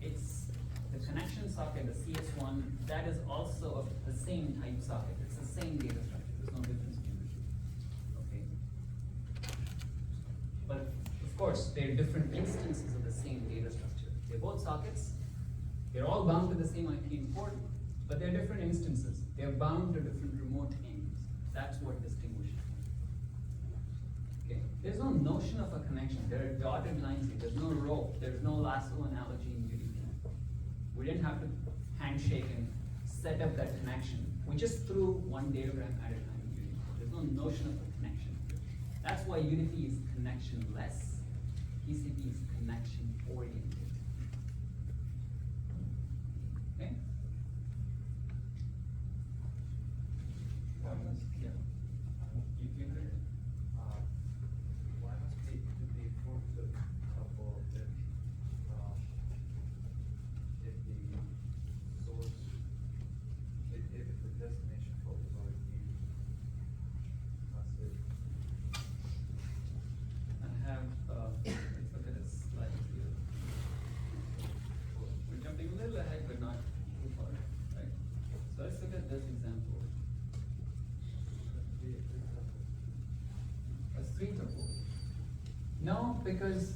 It's the connection socket, the CS1, that is also of the same type socket. It's the same data structure. There's no difference between the two. Okay? But of course, they're different instances of the same data structure. They're both sockets, They're all bound to the same IP port, but they're different instances. They're bound to different remote ends. That's what distinguishes them. Okay, there's no notion of a connection. There are dotted lines here. There's no rope. There's no lasso analogy in UDP. We didn't have to handshake and set up that connection. We just threw one datagram at a time in UDP. There's no notion of a connection. That's why UDP is connectionless. TCP is connection oriented. Okay? Why must, Yeah. You heard it. why must the forks of couple if the source, if the destination port is always used, must it? I have, let's look at a slide here. We're jumping a little ahead, but not too far, right? So let's look at this example. A three tuple. No, because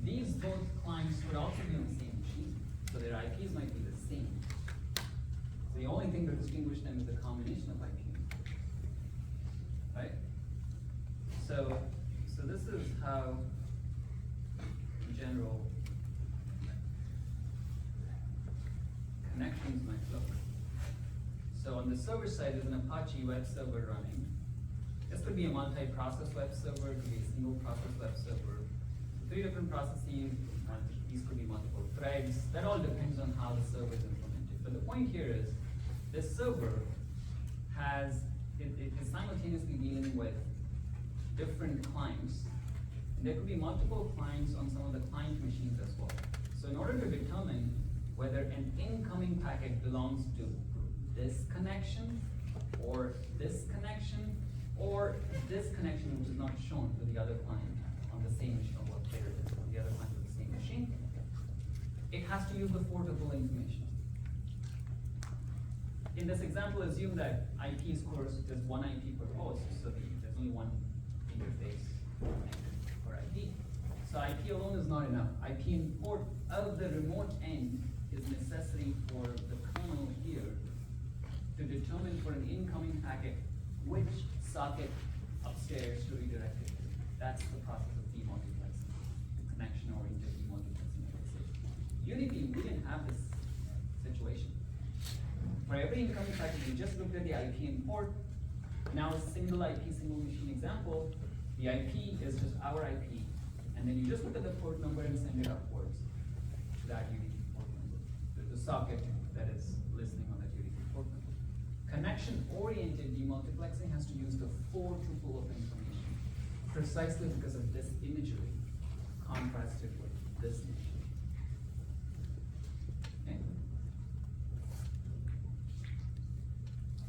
these both clients could also be on the same machine, so their IPs might be the same. So the only thing to distinguish them is the combination of IP. Right? So this is how, in general, connections might look. So on the server side, there's an Apache web server running. This could be a multi-process web server, it could be a single process web server. Three different processes, these could be multiple threads. That all depends on how the server is implemented. But the point here is, this server it is simultaneously dealing with different clients. And there could be multiple clients on some of the client machines as well. So in order to determine whether an incoming packet belongs to this connection, or this connection, or this connection which is not shown to the other client on the same machine, or what player it is on the other client of the same machine, it has to use the four tuple information. In this example, assume that IP scores, there's one IP per host, so there's only one interface for IP. So IP alone is not enough. IP import of the remote end is necessary for the kernel here to determine for an incoming packet which socket upstairs to redirect it to. That's the process of demultiplexing, connection-oriented demultiplexing, like I said. Unity, we didn't have this situation. For every incoming packet, we just looked at the IP import. Now a single IP, single machine example, the IP is just our IP, and then you just look at the port number and send it upwards to that Unity port number, the socket that is listening on that Unity port number. Connection-oriented demultiplexing has to use the four tuple of information, precisely because of this imagery contrasted with this imagery. Okay?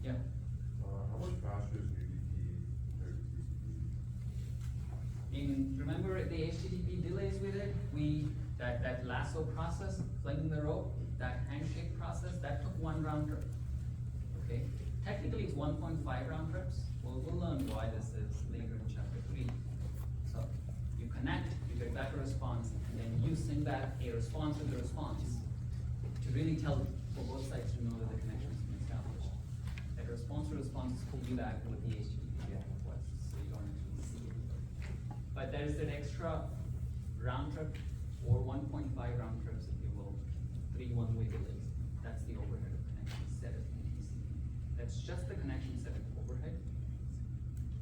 Yeah. How much faster is UDP compared to TCP? Remember the HTTP delays with it? That lasso process, flinging the rope, that handshake process, that took one round trip. Okay? Technically it's 1.5 round trips. We'll learn why this is later in chapter 3. So you connect, you get back a response, and then you send back a response with the response to really tell for both sides to know that the connection has been established. That response to response will be back with the HTTP request, so you don't actually see it. But there is that extra round trip, or 1.5 round trips, if you will, 3 one-way delays. That's the overhead of connection setup in TCP. That's just the connection setup overhead.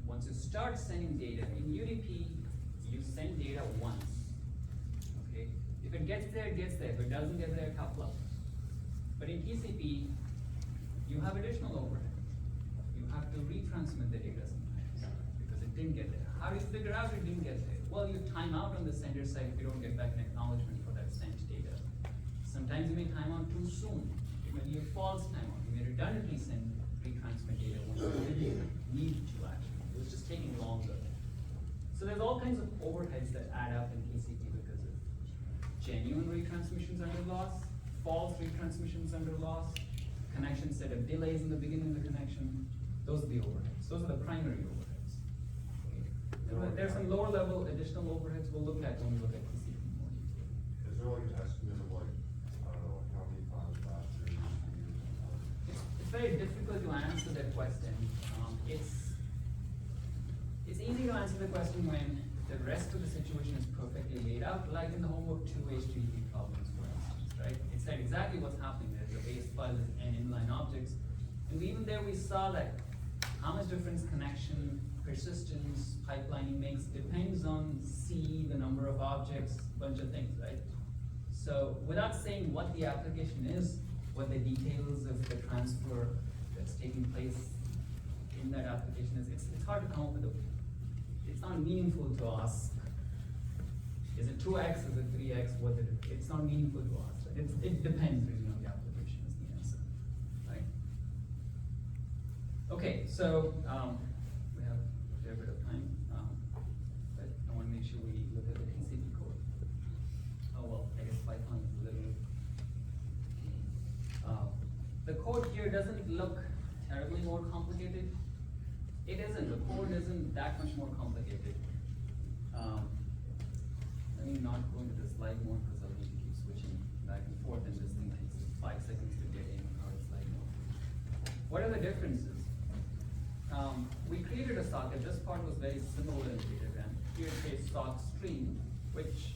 Once you start sending data, in UDP, you send data once. Okay? If it gets there, it gets there. If it doesn't get there, tough luck. But in TCP, you have additional overhead. You have to retransmit the data sometimes because it didn't get there. How do you figure out it didn't get there? Well, you time out on the sender side if you don't get back an acknowledgement for that sent data. Sometimes you may time out too soon. It may be a false timeout. You may redundantly send retransmit data when you didn't need to actually. It was just taking longer. So there's all kinds of overheads that add up in TCP because of genuine retransmissions under loss, false retransmissions under loss, connection setup delays in the beginning of the connection. Those are the overheads. Those are the primary overheads. There's some lower level additional overheads we'll look at when we look at TCP more detail. Is there like an estimate of like, I don't know, how many times very difficult to answer that question. It's easy to answer the question when the rest of the situation is perfectly laid out, like in the homework 2H2EP problems, for instance, right? It said exactly what's happening. There's a base file and inline objects. And even there we saw that how much difference connection, persistence, pipelining makes depends on C, the number of objects, bunch of things, right? So without saying what the application is, what the details of the transfer that's taking place in that application is, it's hard to come up with it's not meaningful to ask. Is it 2x, is it 3x, it's not meaningful to ask. It depends really on the application is the answer, right? Okay, so we have a fair bit of time, but I want to make sure we look at the TCP code. Oh well, I guess Python is a little. The code here doesn't look terribly more complicated. It isn't. The code isn't that much more complicated. Let me not go into the slide mode because I'll need to keep switching back and forth, and this thing takes 5 seconds to get in and out of slide mode. What are the differences? We created a socket. This part was very similar in datagram. Here it says sock stream, which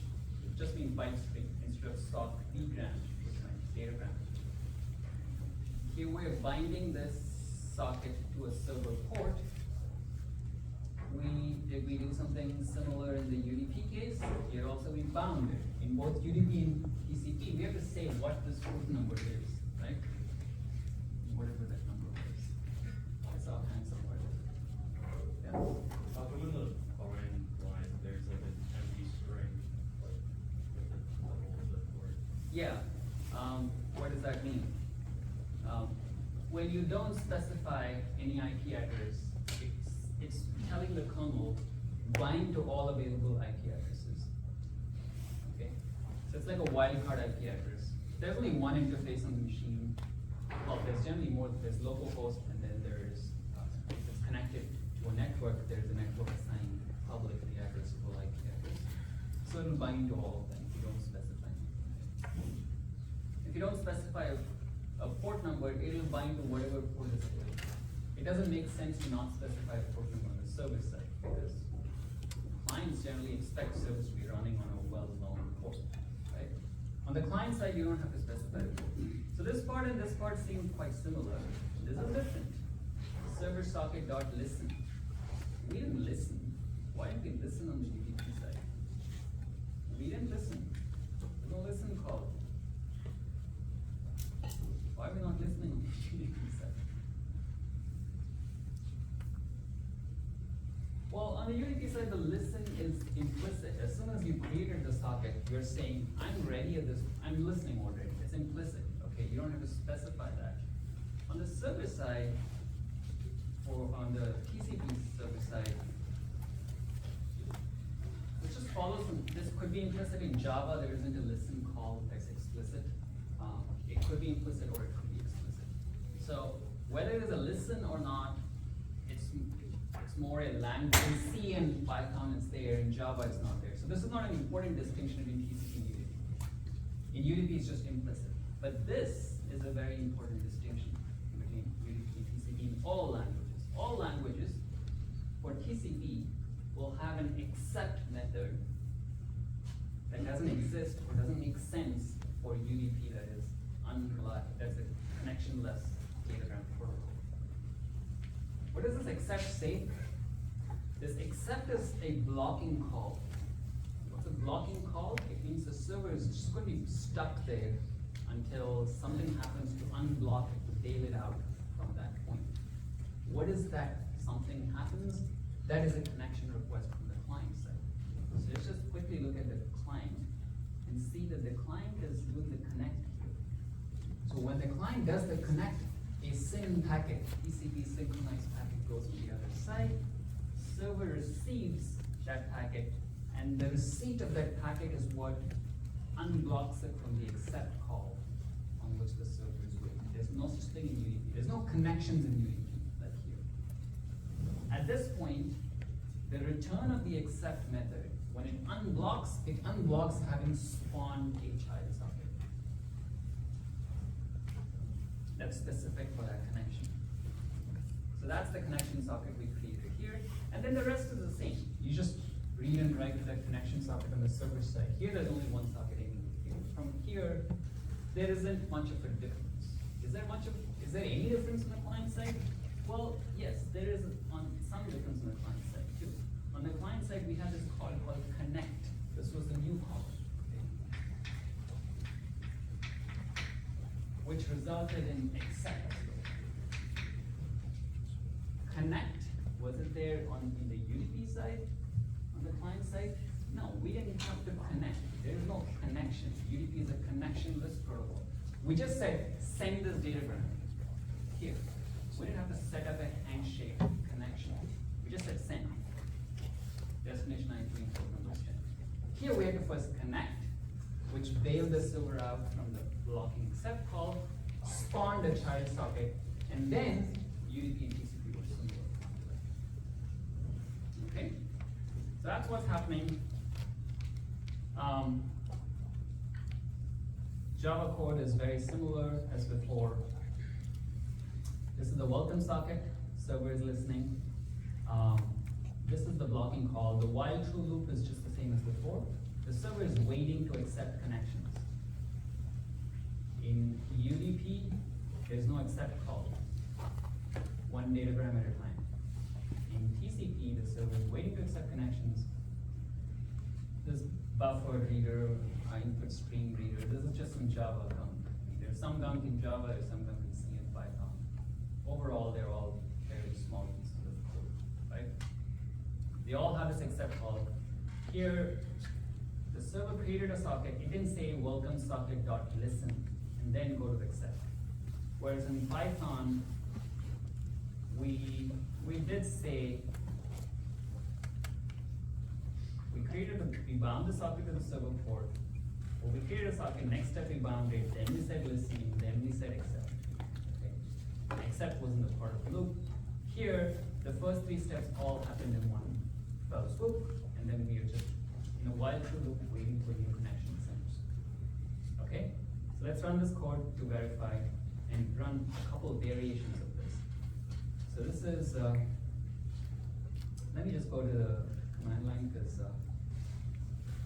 just means byte stream instead of sock dgram, which means datagram. Here we're binding this socket to a server port. Did we do something similar in the UDP case? Here also we bound it. In both UDP and TCP, we have to say what this port number is, right? Whatever that number is. It's offhand somewhere. Yeah. Within the foreign line, there's like an empty string, like with the double of the word. Yeah. What does that mean? When you don't specify any IP address, it's telling the kernel bind to all available IP addresses. Okay, so it's like a wildcard IP address. There's only one interface on the machine. Well, there's generally more. There's localhost, and then there's if it's connected to a network. There's a network assigned publicly addressable IP address. So it'll bind to all of them if you don't specify. If you don't specify a port number, it'll bind to whatever port is available. It doesn't make sense to not specify a port number on the server side because clients generally expect service to be running on a well-known port, right? On the client side, you don't have to specify the port. So this part and this part seem quite similar. This is different. Server socket dot listen. We didn't listen. Why did we listen on the UDP side? We didn't listen. There's no listen call. Why are we not listening on the UDP side? Well, on the UDP side, the listen is implicit. As soon as you created the socket, you're saying, I'm ready at this, I'm listening already. It's implicit, okay? You don't have to specify that. On the server side, or on the TCP server side, it just follows from, this could be implicit in Java, there isn't a listen call that's explicit. It could be implicit or it could be explicit. So whether it is a listen or not, it's more a language. In C and Python it's there, in Java it's not there. So this is not an important distinction between TCP and UDP. In UDP it's just implicit. But this is a very important distinction between UDP and TCP in all languages. All languages for TCP will have an except method that doesn't exist or doesn't make sense for UDP, that is unreliable, that's a connectionless datagram protocol. What does this except say? This except is a blocking call. What's a blocking call? It means the server is just going to be stuck there until something happens to unblock it, to bail it out from that point. What is that something happens? That is a connection request from the client side. So let's just quickly look at the client and see that the client is doing the connect here. So when the client does the connect, a SYN packet, TCP synchronized packet goes to the other side. Server receives that packet, and the receipt of that packet is what unblocks it from the accept call on which the server is waiting. There's no such thing in UDP. There's no connections in UDP like here. At this point, the return of the accept method, when it unblocks having spawned a child socket. that's specific for that connection. So that's the connection socket we created here, and then the rest is the same. You just read and write to that connection socket on the server side. Here, there's only one socket anyway. Here, from here, there isn't much of a difference. Is there any difference on the client side? Well, yes, there is some difference on the client side too. On the client side, we have this call called connect. This was the new call, which resulted in accept. Connect, was it there in the UDP side, on the client side? No, we didn't have to connect. There is no connection. UDP is a connectionless protocol. We just said, send this datagram here. We didn't have to set up a handshake connection. We just said send. Destination IP from those channels. Here we had to first connect, which bailed the server out from the blocking accept call, spawned a child socket, and then UDP and TCP were similar. Okay? So that's what's happening. Java code is very similar as before. This is the welcome socket, server is listening. This is the blocking call. The while true loop is just the same as before. The server is waiting to accept connections. In UDP, there's no accept call. One datagram at a time. In TCP, the server is waiting to accept connections. This buffer reader, input stream reader, this is just some Java gunk. There's some gunk in Java, there's some gunk in C and Python. Overall, they're all very small pieces of code, right? They all have this accept call. Here, the server created a socket. It didn't say welcome socket.listen and then go to accept. Whereas in Python, we did say, we bound the socket to the server port. When we created a socket, next step we bound it, then we said listening, then we said accept. Okay. Accept wasn't a part of the loop. Here, the first three steps all happened in one fell swoop, and then we are just in a while true loop waiting for new connection centers. Okay? So let's run this code to verify and run a couple of variations of this. So this is, let me just go to the command line because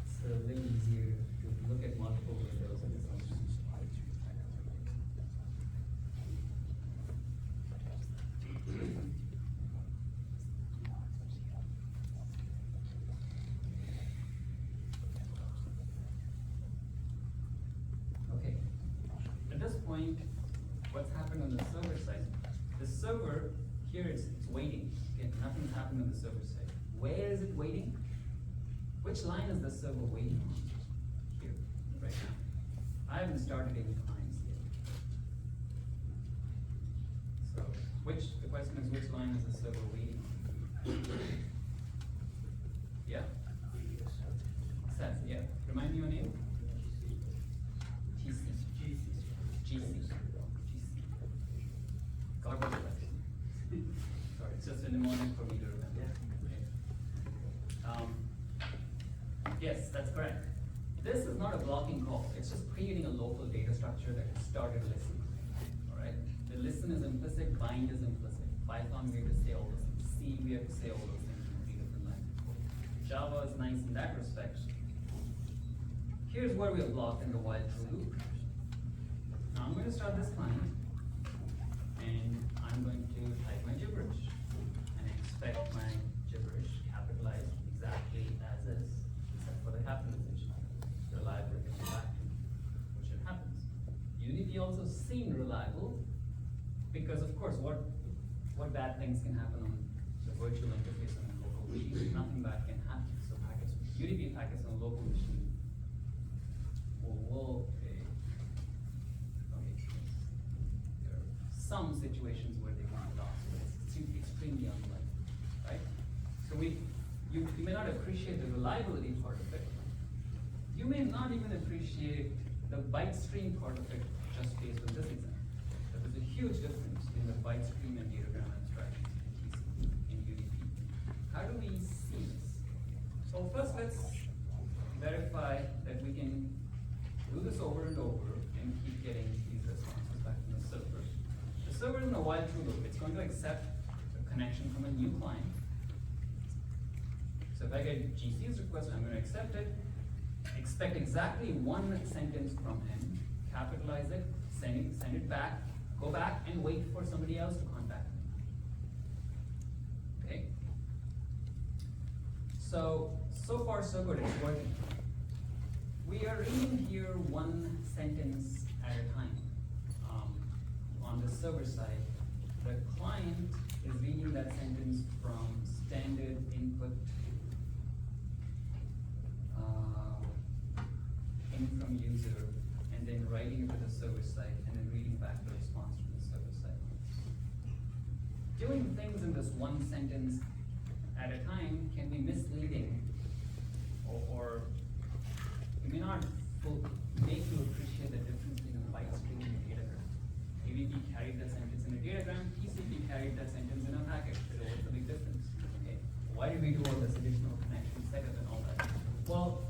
it's a little easier to look at multiple windows at the same time. Okay, at this point, what's happened on the server side? The server, here it's waiting. Okay, nothing's happened on the server side. Where is it waiting? Which line is the server waiting on? Here, right now. I haven't started any clients yet. So, the question is which line is the server waiting on? Yeah? Seth, yeah. Remind me your name? GC. God bless you. Sorry, it's just a mnemonic for me to remember. Yes, that's correct. This is not a blocking call. It's just creating a local data structure that started listening. All right. The listen is implicit. Bind is implicit. Python we have to say all those things. C we have to say all those things in 3 different languages. Java is nice in that respect. Here's where we are blocked in the while true loop. Now I'm going to start this client, and I'm going to type my gibberish and expect my gibberish capitalized exactly as is, except for the capitalization. Reliable can be back to me, which it happens. Unity also seemed reliable because, of course, what bad things can happen on the virtual interface on a local machine? Nothing bad can happen. So packets, UDP packets on a local machine will there are some situations where they can be lost, but it's extremely unlikely, right? So you may not appreciate the reliability part of it. You may not even appreciate the byte stream part of it just based on this example. But there's a huge difference between the byte stream and datagram abstractions in TCP and UDP. How do we see this? So first let's verify that we can do this over and over and keep getting these responses back from the server. while true loop. It's going to accept a connection from a new client. So if I get GC's request, I'm going to accept it, expect exactly one sentence from him, capitalize it, send it back, go back and wait for somebody else to contact me. Okay? So far so good, it's working. We are reading here one sentence at a time. On the server side, the client is reading that sentence from standard input in from user, and then writing it to the server side, and then reading back the response from the server side. Doing things in this one sentence at a time can be misleading, or it may not make you appreciate the difference between a byte stream and a datagram. AVP carried that sentence in a datagram, TCP carried that sentence in a packet. So what's the big difference? Okay. Why did we do all this additional connection setup and all that? Well,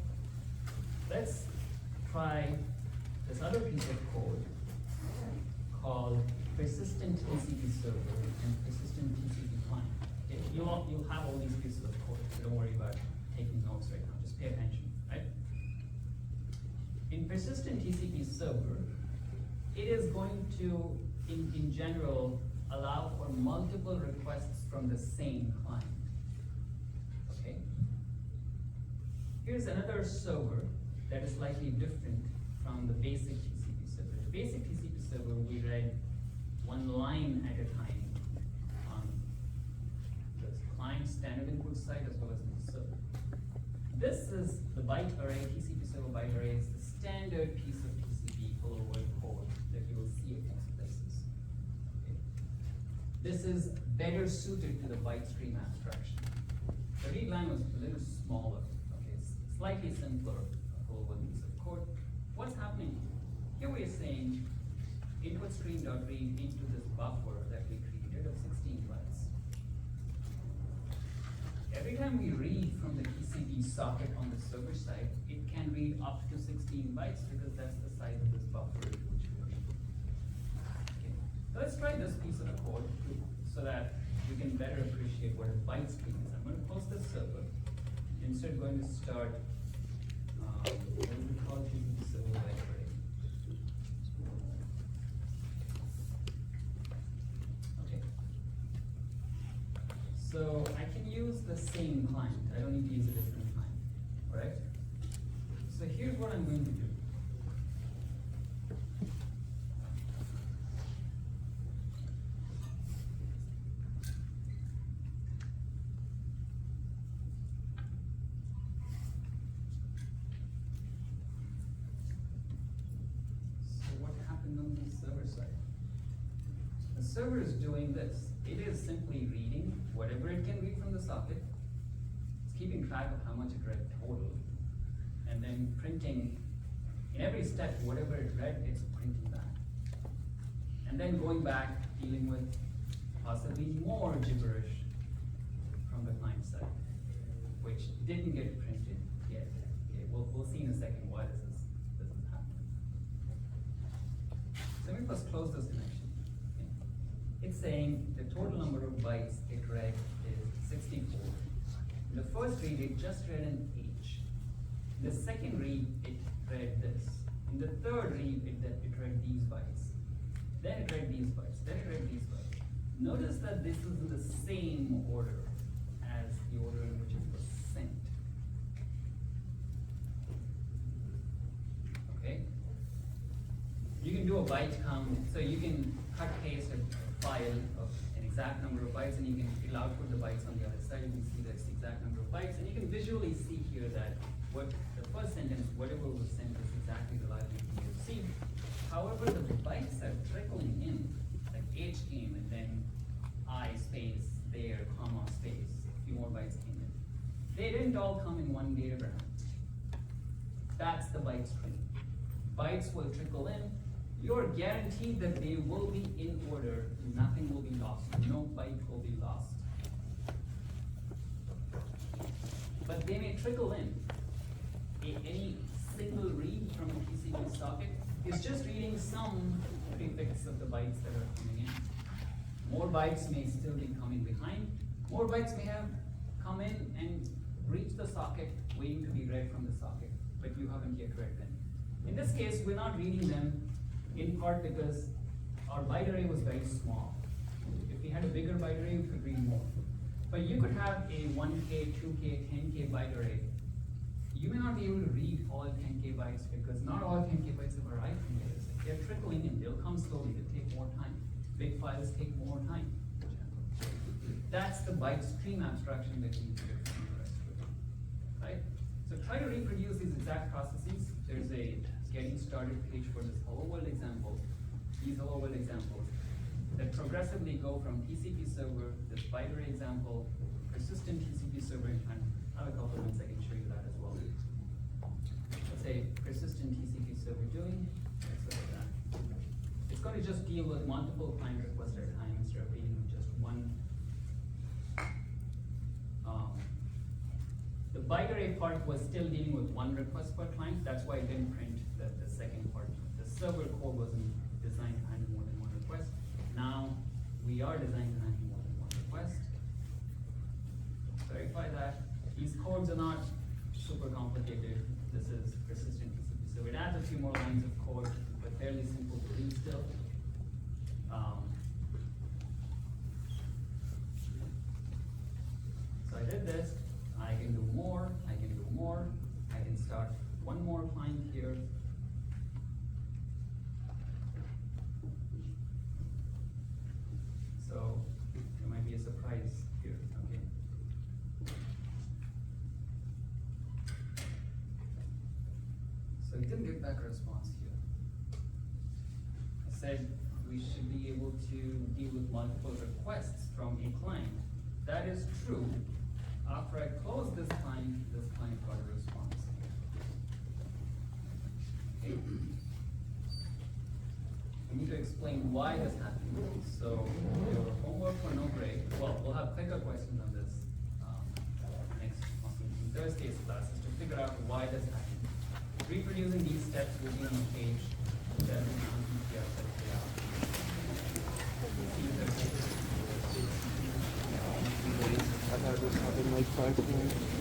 let's try this other piece of code called persistent TCP server and persistent TCP client. Okay, you'll have all these pieces of code, so don't worry about taking notes right now, just pay attention, right? In persistent TCP server, it is going to, in general, allow for multiple requests from the same client, okay? Here's another server that is slightly different from the basic TCP server. The basic TCP server, we read one line at a time on the client standard input side as well as on the server. This is the byte array, TCP server byte array is the standard piece of TCP hello world code that you will see at most places. Okay. This is better suited to the byte stream abstraction. The read line was a little smaller, okay, it's slightly simpler hello world piece of code. What's happening? Here we are saying input stream.read into this buffer that we created of 16 bytes. Every time we read from the TCP socket on the server side, it can read up to 16 bytes because that's the size of this buffer which we are reading. Okay. So let's try this piece of code so that we can better appreciate what a byte stream is. I'm going to close this server. Instead, going to start what do we call TCP server byte array? Okay. So I can use the same client. I don't need to use a different client, right? So here's what I'm going to do. So what happened on the server side? The server is doing this. It is simply reading whatever it can read from the socket. It's keeping track of how much it read total, and then printing in every step whatever it read, it's printing back. And then going back, dealing with possibly more gibberish from the client side, which didn't get printed yet. Okay, we'll see in a second why this is happening. So let me first close this connection. Okay. It's saying the total number of bytes it read is 64. In the first read, it just read an H. In the second read, it read this. In the third read, it read these bytes. Then it read these bytes. Then it read these bytes. Notice that this is in the same order as the order in which it was sent. Okay? You can do a byte count, so you can cut paste a file of an exact number of bytes, and it'll output the bytes on the other side. You can see that's the exact number of bytes, and you can visually see here that what the first sentence, whatever was sent, is exactly the library you see. However, the bytes are trickling in, like H came and then I space there, comma space, a few more bytes came in. They didn't all come in one datagram. That's the byte stream. Bytes will trickle in. You're guaranteed that they will be in order. Nothing will be lost. No byte will be lost. But they may trickle in. Any single read from a TCP socket is just reading some prefix of the bytes that are coming in. More bytes may still be coming behind. More bytes may have come in and reached the socket, waiting to be read from the socket, but you haven't yet read them. In this case, we're not reading them in part because our byte array was very small. If we had a bigger byte array, we could read more. But you could have a 1K, 2K, 10K byte array. You may not be able to read all 10K bytes because not all 10K bytes have arrived from data set. They're trickling in, they'll come slowly, they'll take more time. Big files take more time, for example. That's the byte stream abstraction that we need to do from the rest of it, right? So try to reproduce these exact processes. There's a getting started page for this Hello World example, these Hello World examples that progressively go from TCP server, this byte array example, persistent TCP server, and I have a couple of minutes I can show you that as well. Let's say persistent TCP server doing, so like that. It's going to just deal with multiple client requests at a time instead of dealing with just one. The byte array part was still dealing with one request per client. That's why it didn't print the second part. The server code wasn't designed to handle more than one request. Now we are designed to handle more than one request. Verify that. These codes are not super complicated. This is persistent TCP. So it adds a few more lines of code, but fairly simple to read still. So I did this. I can do more. I can do more. I can start one more client here. So there might be a surprise here. Okay. So it didn't get back a response here. I said we should be able to deal with multiple requests from a client. That is true. After I close this client got a response. Okay. We need to explain why this happened. So your homework for no break. Well, we'll have quicker questions on this next in Thursday's class is to figure out why this happened. Reproducing these steps will be on the page that will be on PTR that they are. I had this happen like 5 times.